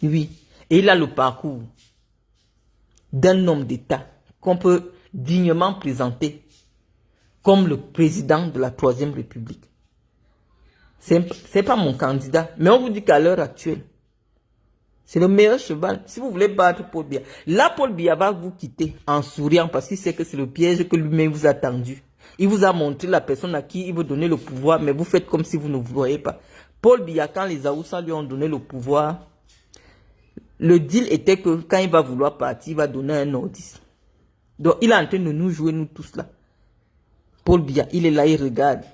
Oui, et il a le parcours d'un homme d'État qu'on peut dignement présenter comme le président de la Troisième République. C'est pas mon candidat, mais on vous dit qu'à l'heure actuelle, c'est le meilleur cheval. Si vous voulez battre Paul Biya, là Paul Biya va vous quitter en souriant parce qu'il sait que c'est le piège que lui-même vous a tendu. Il vous a montré la personne à qui il veut donner le pouvoir, mais vous faites comme si vous ne voyez pas. Paul Biya, quand les Aoussa lui ont donné le pouvoir, le deal était que quand il va vouloir partir, il va donner un ordre. Donc il est en train de nous jouer, nous tous là. Paul Biya, il est là, il regarde.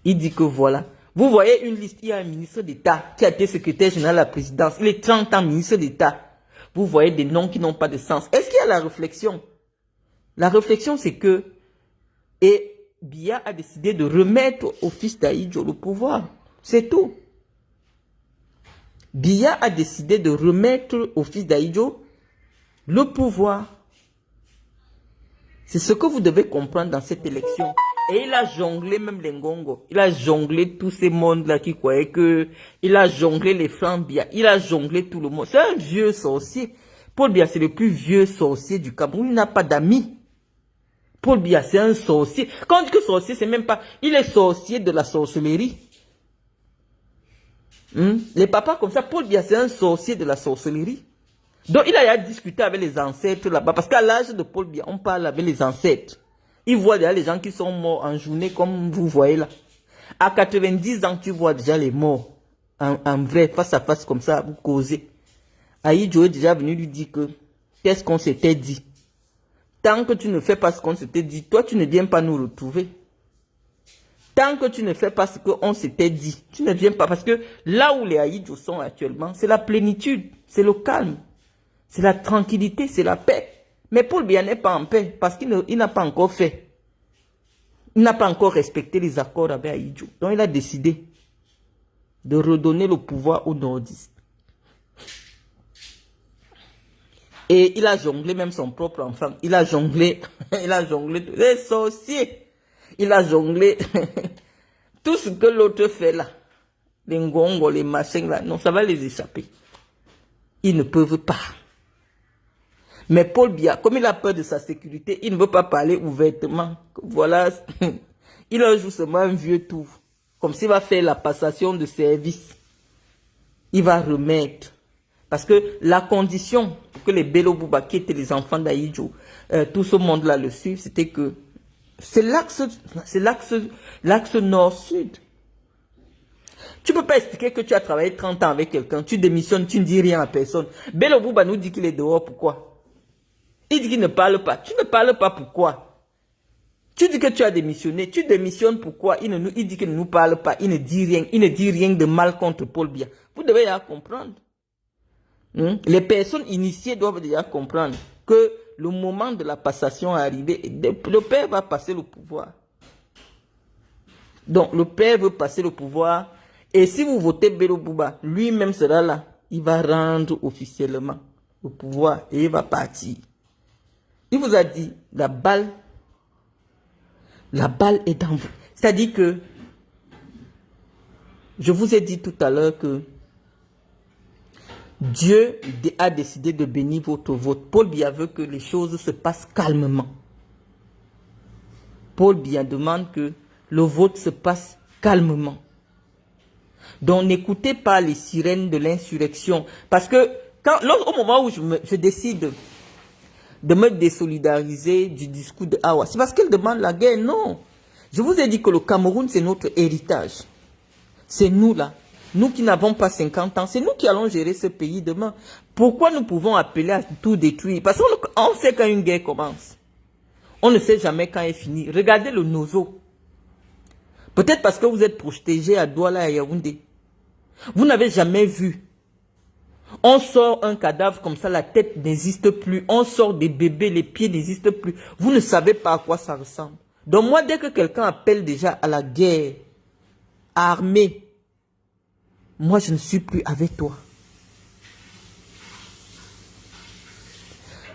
Il dit que voilà. Vous voyez une liste, il y a un ministre d'État qui a été secrétaire général à la présidence. Il est 30 ans ministre d'État. Vous voyez des noms qui n'ont pas de sens. Est-ce qu'il y a la réflexion? La réflexion, c'est que Biya a décidé de remettre au fils d'Ahidjo le pouvoir. C'est tout. Biya a décidé de remettre au fils d'Ahidjo le pouvoir. C'est ce que vous devez comprendre dans cette élection. Et il a jonglé même les Ngongo. Il a jonglé tous ces mondes-là qui croyaient que... Il a jonglé les Francs Biya. Il a jonglé tout le monde. C'est un vieux sorcier. Paul Biya, c'est le plus vieux sorcier du Cameroun. Il n'a pas d'amis. Paul Biya, c'est un sorcier. Quand on dit que sorcier, c'est même pas... Il est sorcier de la sorcellerie. Les papas comme ça, Paul Biya, c'est un sorcier de la sorcellerie. Donc, il a discuté avec les ancêtres là-bas. Parce qu'à l'âge de Paul Biya, on parle avec les ancêtres. Il voit déjà les gens qui sont morts en journée, comme vous voyez là. À 90 ans, tu vois déjà les morts. En vrai, face à face comme ça, vous causez. Ahidjo est déjà venu lui dire que, qu'est-ce qu'on s'était dit? Tant que tu ne fais pas ce qu'on s'était dit, toi, tu ne viens pas nous retrouver. Tant que tu ne fais pas ce qu'on s'était dit, tu ne viens pas. Parce que là où les Ahidjo sont actuellement, c'est la plénitude, c'est le calme, c'est la tranquillité, c'est la paix. Mais Paul Biya n'est pas en paix parce qu'il n'a pas encore fait. Il n'a pas encore respecté les accords avec Ahidjo. Donc il a décidé de redonner le pouvoir aux nordistes. Et il a jonglé même son propre enfant. Il a jonglé les sorciers. Il a jonglé tout ce que l'autre fait là. Les ngongos, les machins là. Non, ça va les échapper. Ils ne peuvent pas. Mais Paul Biya, comme il a peur de sa sécurité, il ne veut pas parler ouvertement. Voilà, il a juste seulement un vieux tour. Comme s'il va faire la passation de service. il va remettre. Parce que la condition pour que les Bello Bouba, qui étaient les enfants d'Aïdjo, tout ce monde-là le suive, c'était que c'est l'axe nord-sud. Tu ne peux pas expliquer que tu as travaillé 30 ans avec quelqu'un, tu démissionnes, tu ne dis rien à personne. Bello Bouba nous dit qu'il est dehors, pourquoi? Il dit qu'il ne parle pas. Tu ne parles pas, pourquoi? Tu dis que tu as démissionné, tu démissionnes, pourquoi? Il dit qu'il ne nous parle pas, il ne dit rien de mal contre Paul Biya. Vous devez déjà comprendre. Les personnes initiées doivent déjà comprendre que le moment de la passation est arrivé, le père va passer le pouvoir. Donc, le père veut passer le pouvoir. Et si vous votez Bello Bouba, lui-même sera là. Il va rendre officiellement le pouvoir et il va partir. Il vous a dit, la balle est dans vous. C'est-à-dire que, je vous ai dit tout à l'heure que Dieu a décidé de bénir votre vote. Paul Biya veut que les choses se passent calmement. Paul Biya demande que le vote se passe calmement. Donc n'écoutez pas les sirènes de l'insurrection. Parce que au moment où je décide de me désolidariser du discours de Awa, c'est parce qu'elle demande la guerre. Non. Je vous ai dit que le Cameroun, c'est notre héritage. C'est nous là. Nous qui n'avons pas 50 ans, c'est nous qui allons gérer ce pays demain. Pourquoi nous pouvons appeler à tout détruire? Parce qu'on sait quand une guerre commence. On ne sait jamais quand elle finit. Regardez le Nozo. Peut-être parce que vous êtes protégé à Douala et à Yaoundé. Vous n'avez jamais vu. On sort un cadavre comme ça, la tête n'existe plus. On sort des bébés, les pieds n'existent plus. Vous ne savez pas à quoi ça ressemble. Donc moi, dès que quelqu'un appelle déjà à la guerre armée, moi, je ne suis plus avec toi.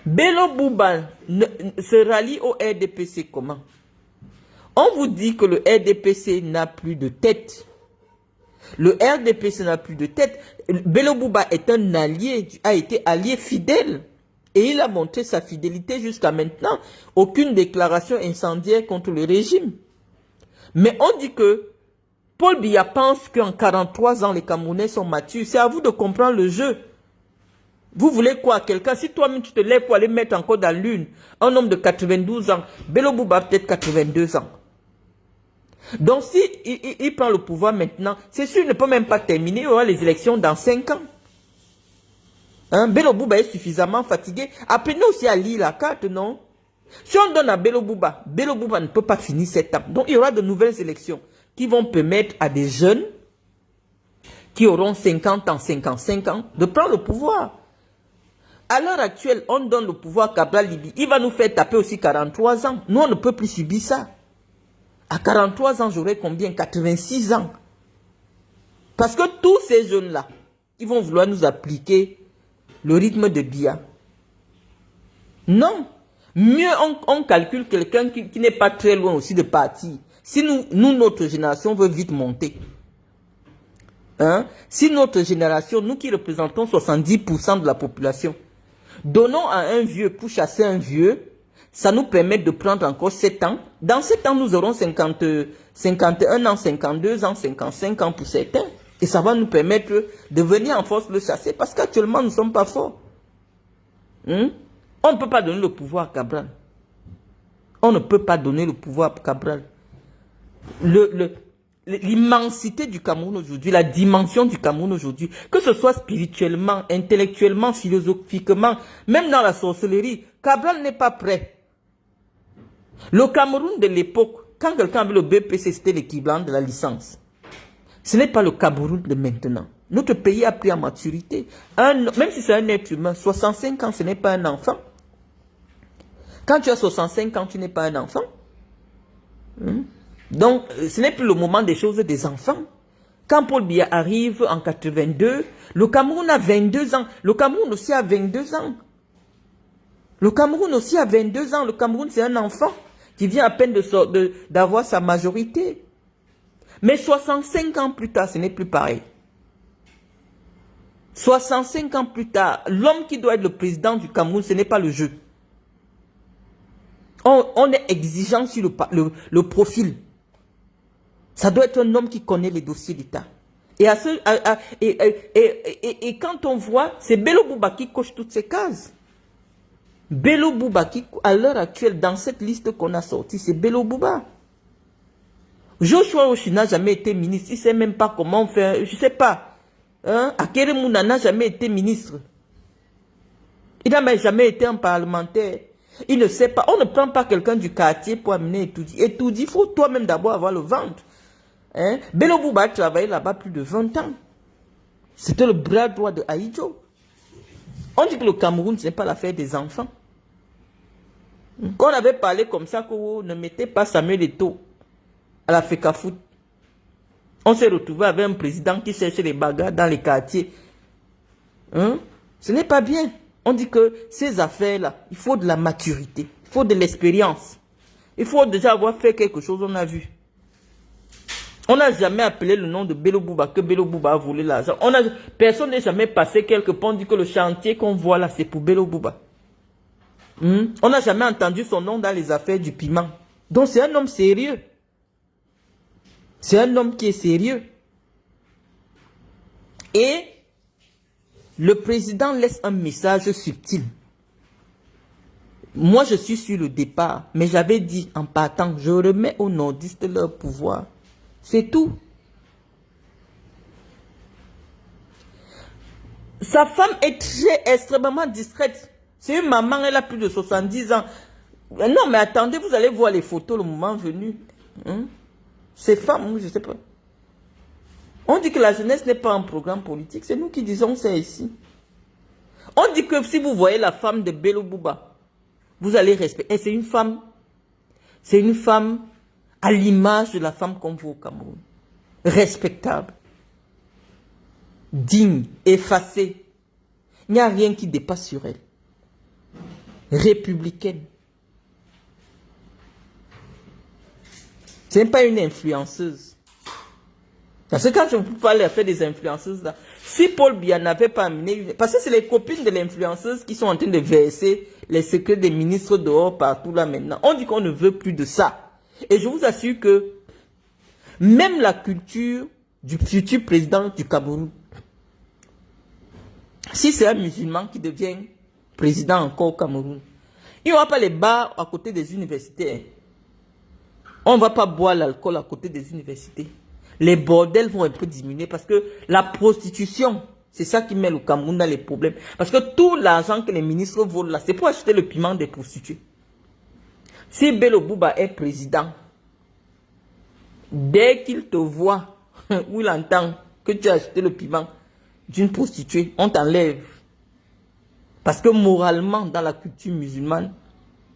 Bello Bouba se rallie au RDPC comment? On vous dit que le RDPC n'a plus de tête. Le RDPC n'a plus de tête. Bello Bouba est un allié, a été allié fidèle. Et il a montré sa fidélité jusqu'à maintenant. Aucune déclaration incendiaire contre le régime. Mais on dit que Paul Biya pense qu'en 43 ans, les Camerounais sont matures. C'est à vous de comprendre le jeu. Vous voulez quoi? Quelqu'un, si toi-même tu te lèves pour aller mettre encore dans l'une, un homme de 92 ans, Bello Bouba peut-être 82 ans. Donc si il prend le pouvoir maintenant, c'est sûr, il ne peut même pas terminer, il y aura les élections dans 5 ans. Bello Bouba est suffisamment fatigué. Apprenez aussi à lire la carte, non? Si on donne à Bello Bouba ne peut pas finir 7 ans. Donc il y aura de nouvelles élections qui vont permettre à des jeunes qui auront 50 ans, 55 ans, de prendre le pouvoir. À l'heure actuelle, on donne le pouvoir à Cabral Libi. Il va nous faire taper aussi 43 ans. Nous, on ne peut plus subir ça. À 43 ans, j'aurai combien? 86 ans. Parce que tous ces jeunes-là, ils vont vouloir nous appliquer le rythme de Biya. Non. Mieux, on calcule quelqu'un qui n'est pas très loin aussi de partir. Si notre génération veut vite monter. Si notre génération, nous qui représentons 70% de la population, donnons à un vieux pour chasser un vieux, ça nous permet de prendre encore 7 ans. Dans 7 ans, nous aurons 51 ans, 52 ans, 55 ans pour certains. Et ça va nous permettre de venir en force le chasser parce qu'actuellement, nous ne sommes pas forts. On ne peut pas donner le pouvoir à Cabral. On ne peut pas donner le pouvoir à Cabral. L'immensité du Cameroun aujourd'hui, la dimension du Cameroun aujourd'hui, que ce soit spirituellement, intellectuellement, philosophiquement, même dans la sorcellerie, Cabral n'est pas prêt. Le Cameroun de l'époque, quand quelqu'un avait le BPC, c'était l'équivalent de la licence. Ce n'est pas le Cameroun de maintenant. Notre pays a pris en maturité. Même si c'est un être humain, 65 ans, ce n'est pas un enfant. Quand tu as 65 ans, tu n'es pas un enfant. Donc, ce n'est plus le moment des choses des enfants. Quand Paul Biya arrive en 82, le Cameroun a 22 ans. Le Cameroun aussi a 22 ans. Le Cameroun aussi a 22 ans. Le Cameroun, c'est un enfant qui vient à peine d'avoir sa majorité. Mais 65 ans plus tard, ce n'est plus pareil. 65 ans plus tard, l'homme qui doit être le président du Cameroun, ce n'est pas le jeu. On est exigeant sur le profil. Ça doit être un homme qui connaît les dossiers d'État. Et quand on voit, c'est Bello Bouba qui coche toutes ces cases. Bello Bouba qui, à l'heure actuelle, dans cette liste qu'on a sortie, c'est Bello Bouba. Joshua Oshi n'a jamais été ministre. Il ne sait même pas comment faire. Je ne sais pas. Hein? Akere Mouna n'a jamais été ministre. Il n'a même jamais été un parlementaire. Il ne sait pas. On ne prend pas quelqu'un du quartier pour amener Etoudi. Etoudi, il faut toi-même d'abord avoir le ventre. Hein? Bello Bouba a travaillé là-bas plus de 20 ans. C'était le bras droit de Aïdjo. On dit que le Cameroun, ce n'est pas l'affaire des enfants. Quand on avait parlé comme ça, qu'on ne mettait pas Samuel Eto'o à la FECAFOOT, on s'est retrouvé avec un président qui cherchait les bagarres dans les quartiers. Hein? Ce n'est pas bien. On dit que ces affaires-là, il faut de la maturité, il faut de l'expérience. Il faut déjà avoir fait quelque chose, on a vu. On n'a jamais appelé le nom de Bello Bouba, que Bello Bouba a volé l'argent. Personne n'est jamais passé quelque part, on dit que le chantier qu'on voit là, c'est pour Bello Bouba. On n'a jamais entendu son nom dans les affaires du piment. Donc c'est un homme sérieux. C'est un homme qui est sérieux. Et le président laisse un message subtil. Moi, je suis sur le départ, mais j'avais dit en partant, je remets aux nordistes leur pouvoir. C'est tout. Sa femme est extrêmement discrète. C'est une maman, elle a plus de 70 ans. Non, mais attendez, vous allez voir les photos le moment venu. Ces femmes, je ne sais pas. On dit que la jeunesse n'est pas un programme politique. C'est nous qui disons ça ici. On dit que si vous voyez la femme de Bello Bouba, vous allez respecter. Et c'est une femme à l'image de la femme qu'on voit au Cameroun. Respectable. Digne, effacée. Il n'y a rien qui dépasse sur elle. Républicaine. Ce n'est pas une influenceuse. Parce que quand je vous parle faire des influenceuses là, si Paul Biya n'avait pas amené, parce que c'est les copines de l'influenceuse qui sont en train de verser les secrets des ministres dehors partout là maintenant. On dit qu'on ne veut plus de ça. Et je vous assure que même la culture du futur président du Cameroun, si c'est un musulman qui devient président encore au Cameroun, il n'y aura pas les bars à côté des universités. On ne va pas boire l'alcool à côté des universités. Les bordels vont un peu diminuer parce que la prostitution, c'est ça qui met le Cameroun dans les problèmes. Parce que tout l'argent que les ministres volent là, c'est pour acheter le piment des prostituées. Si Bello Bouba est président, dès qu'il te voit ou il entend que tu as acheté le piment d'une prostituée, on t'enlève. Parce que moralement, dans la culture musulmane,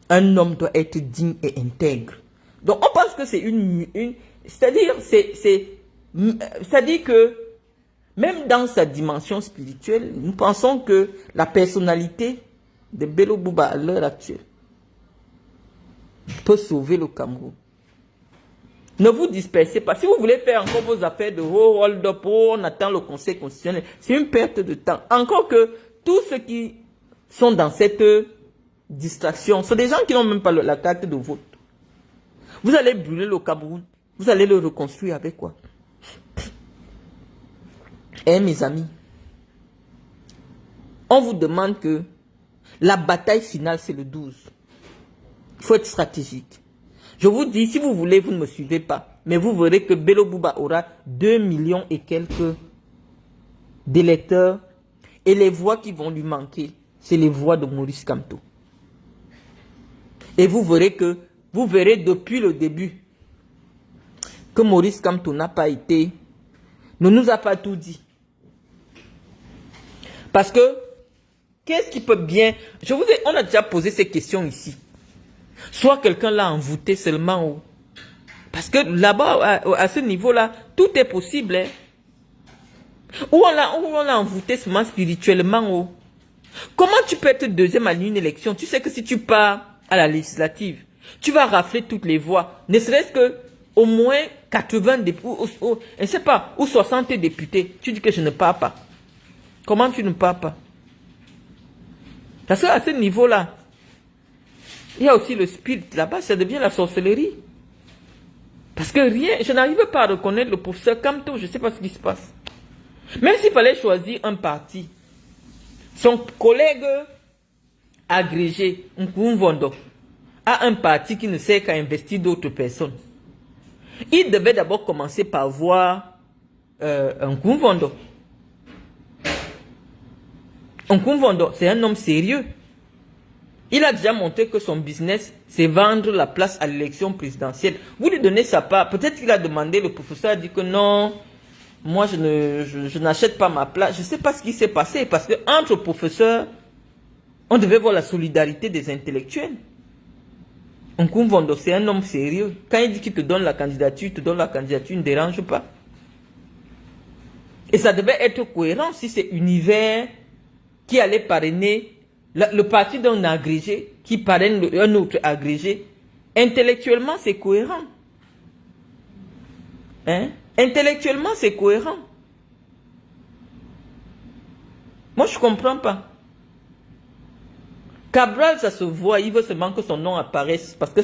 un homme doit être digne et intègre. Donc on pense que c'est c'est-à-dire que même dans sa dimension spirituelle, nous pensons que la personnalité de Bello Bouba à l'heure actuelle peut sauver le Cameroun. Ne vous dispersez pas. Si vous voulez faire encore vos affaires de hold-up, on attend le Conseil constitutionnel, c'est une perte de temps. Encore que tous ceux qui sont dans cette distraction sont des gens qui n'ont même pas la carte de vote. Vous allez brûler le Cameroun. Vous allez le reconstruire avec quoi? Eh mes amis, on vous demande que la bataille finale c'est le 12. Il faut être stratégique. Je vous dis, si vous voulez, vous ne me suivez pas. Mais vous verrez que Bello Bouba aura 2 millions et quelques d'électeurs. Et les voix qui vont lui manquer, c'est les voix de Maurice Kamto. Et vous verrez depuis le début que Maurice Kamto ne nous a pas tout dit. Parce que, qu'est-ce qui peut bien... on a déjà posé ces questions ici. Soit quelqu'un l'a envoûté seulement. Parce que là-bas, à ce niveau-là, tout est possible. Hein. Ou on l'a envoûté seulement spirituellement. Comment tu peux être deuxième à une élection? Tu sais que si tu pars à la législative, tu vas rafler toutes les voix. Ne serait-ce que au moins 80 députés, je ne sais pas, ou 60 députés. Tu dis que je ne pars pas. Comment tu ne pars pas? Parce qu'à ce niveau-là, il y a aussi le spirit là-bas, ça devient la sorcellerie. Parce que rien, je n'arrive pas à reconnaître le professeur Kamto, je ne sais pas ce qui se passe. Même s'il fallait choisir un parti, son collègue agrégé, Nkumvondo, a un parti qui ne sert qu'à investir d'autres personnes. Il devait d'abord commencer par voir Nkumvondo. Nkumvondo, c'est un homme sérieux. Il a déjà montré que son business, c'est vendre la place à l'élection présidentielle. Vous lui donnez sa part. Peut-être qu'il a demandé, le professeur a dit que non, moi je n'achète pas ma place. Je ne sais pas ce qui s'est passé parce que entre professeurs, on devait voir la solidarité des intellectuels. Nkumvondo, c'est un homme sérieux. Quand il dit qu'il te donne la candidature, il te donne la candidature, il ne dérange pas. Et ça devait être cohérent si c'est Univers qui allait parrainer le parti d'un agrégé qui parraine un autre agrégé. Intellectuellement, c'est cohérent. Hein? Intellectuellement, c'est cohérent. Moi, je ne comprends pas. Cabral, ça se voit, il veut seulement que son nom apparaisse. Parce que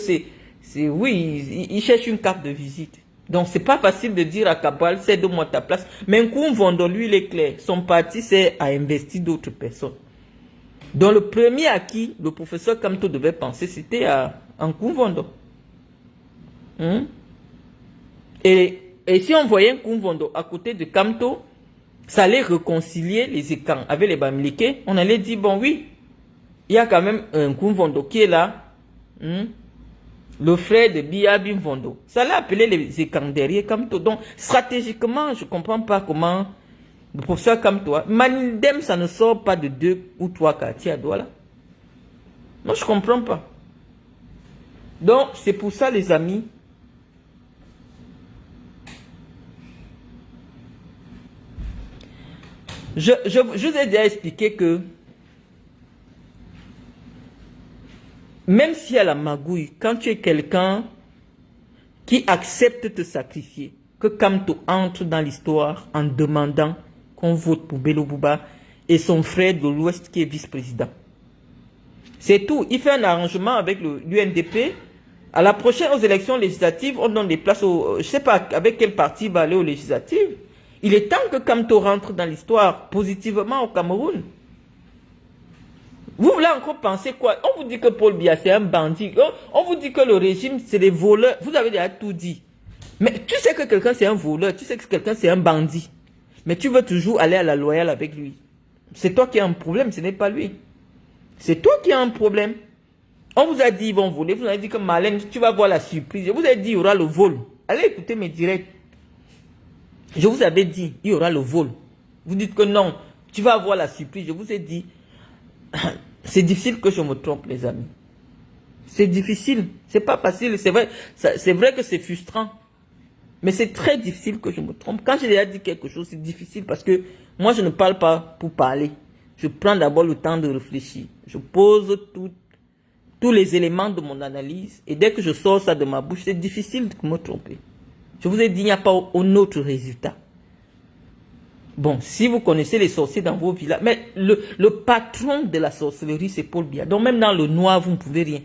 oui, il cherche une carte de visite. Donc, c'est pas facile de dire à Cabral, cède-moi ta place. Mais Nkumvondo, lui, il est clair. Son parti, c'est à investir d'autres personnes. Donc, le premier à qui le professeur Kamto devait penser, c'était à Nkumvondo. Et si on voyait Nkumvondo à côté de Kamto, ça allait réconcilier les écrans avec les Bamileke. On allait dire, bon, oui, il y a quand même un Nkumvondo qui est là. Le frère de Biya Bimvondo. Ça l'a appelé les écrans derrière Kamto. Donc, stratégiquement, je ne comprends pas comment le professeur Kamto, Mandem, ça ne sort pas de 2 ou 3 quartiers à Douala. Non, je ne comprends pas. Donc, c'est pour ça, les amis. Je vous ai déjà expliqué que même s'il y a la magouille, quand tu es quelqu'un qui accepte de te sacrifier, que Kamto entre dans l'histoire en demandant qu'on vote pour Bello Bouba et son frère de l'Ouest qui est vice-président. C'est tout. Il fait un arrangement avec l'UNDP. À la prochaine aux élections législatives, on donne des places je ne sais pas avec quel parti va aller aux législatives. Il est temps que Kamto rentre dans l'histoire positivement au Cameroun. Vous voulez encore penser quoi? On vous dit que Paul Biya c'est un bandit. On vous dit que le régime c'est des voleurs. Vous avez déjà tout dit. Mais tu sais que quelqu'un c'est un voleur. Tu sais que quelqu'un c'est un bandit. Mais tu veux toujours aller à la loyale avec lui. C'est toi qui as un problème, ce n'est pas lui. C'est toi qui as un problème. On vous a dit ils vont voler. Vous avez dit que Marlène, tu vas voir la surprise. Je vous ai dit il y aura le vol. Allez écouter mes directs. Je vous avais dit il y aura le vol. Vous dites que non, tu vas voir la surprise. Je vous ai dit, c'est difficile que je me trompe les amis. C'est difficile. C'est pas facile. C'est vrai que c'est frustrant. Mais c'est très difficile que je me trompe. Quand j'ai déjà dit quelque chose, c'est difficile parce que moi, je ne parle pas pour parler. Je prends d'abord le temps de réfléchir. Je pose tous les éléments de mon analyse. Et dès que je sors ça de ma bouche, c'est difficile de me tromper. Je vous ai dit, il n'y a pas un autre résultat. Bon, si vous connaissez les sorciers dans vos villages, mais le patron de la sorcellerie, c'est Paul Biya. Donc même dans le noir, vous ne pouvez rien.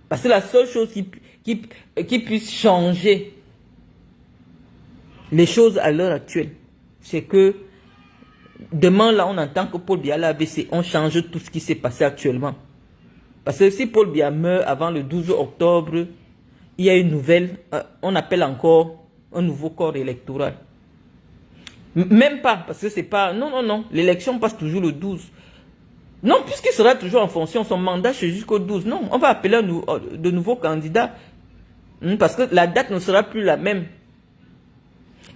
Parce que la seule chose qui puisse changer les choses à l'heure actuelle, c'est que demain, là, on entend que Paul Biya l'a AVC, on change tout ce qui s'est passé actuellement. Parce que si Paul Biya meurt avant le 12 octobre, il y a une nouvelle, on appelle encore un nouveau corps électoral. Même pas, parce que c'est pas... Non, l'élection passe toujours le 12. Non, puisqu'il sera toujours en fonction, son mandat c'est jusqu'au 12. Non, on va appeler de nouveaux candidats. Parce que la date ne sera plus la même.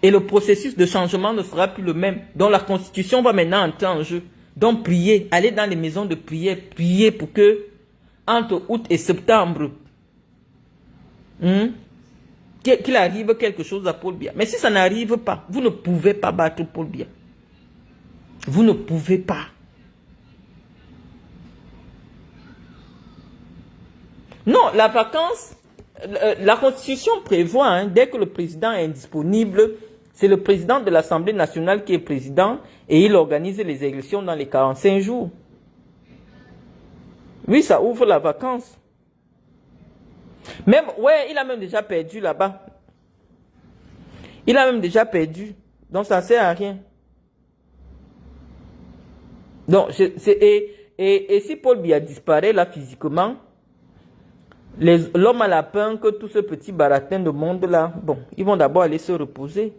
Et le processus de changement ne sera plus le même. Donc la constitution va maintenant entrer en jeu. Donc prier, aller dans les maisons de prière, prier pour que, entre août et septembre, qu'il arrive quelque chose à Paul Biya. Mais si ça n'arrive pas, vous ne pouvez pas battre Paul Biya. Vous ne pouvez pas. Non, la vacance, la Constitution prévoit, dès que le président est indisponible, c'est le président de l'Assemblée nationale qui est président et il organise les élections dans les 45 jours. Oui, ça ouvre la vacance. Même, ouais, il a même déjà perdu là-bas. Il a même déjà perdu. Donc ça ne sert à rien. Donc, et si Paul Biya disparaît là physiquement, l'homme à la peur que tout ce petit baratin de monde là, bon, ils vont d'abord aller se reposer.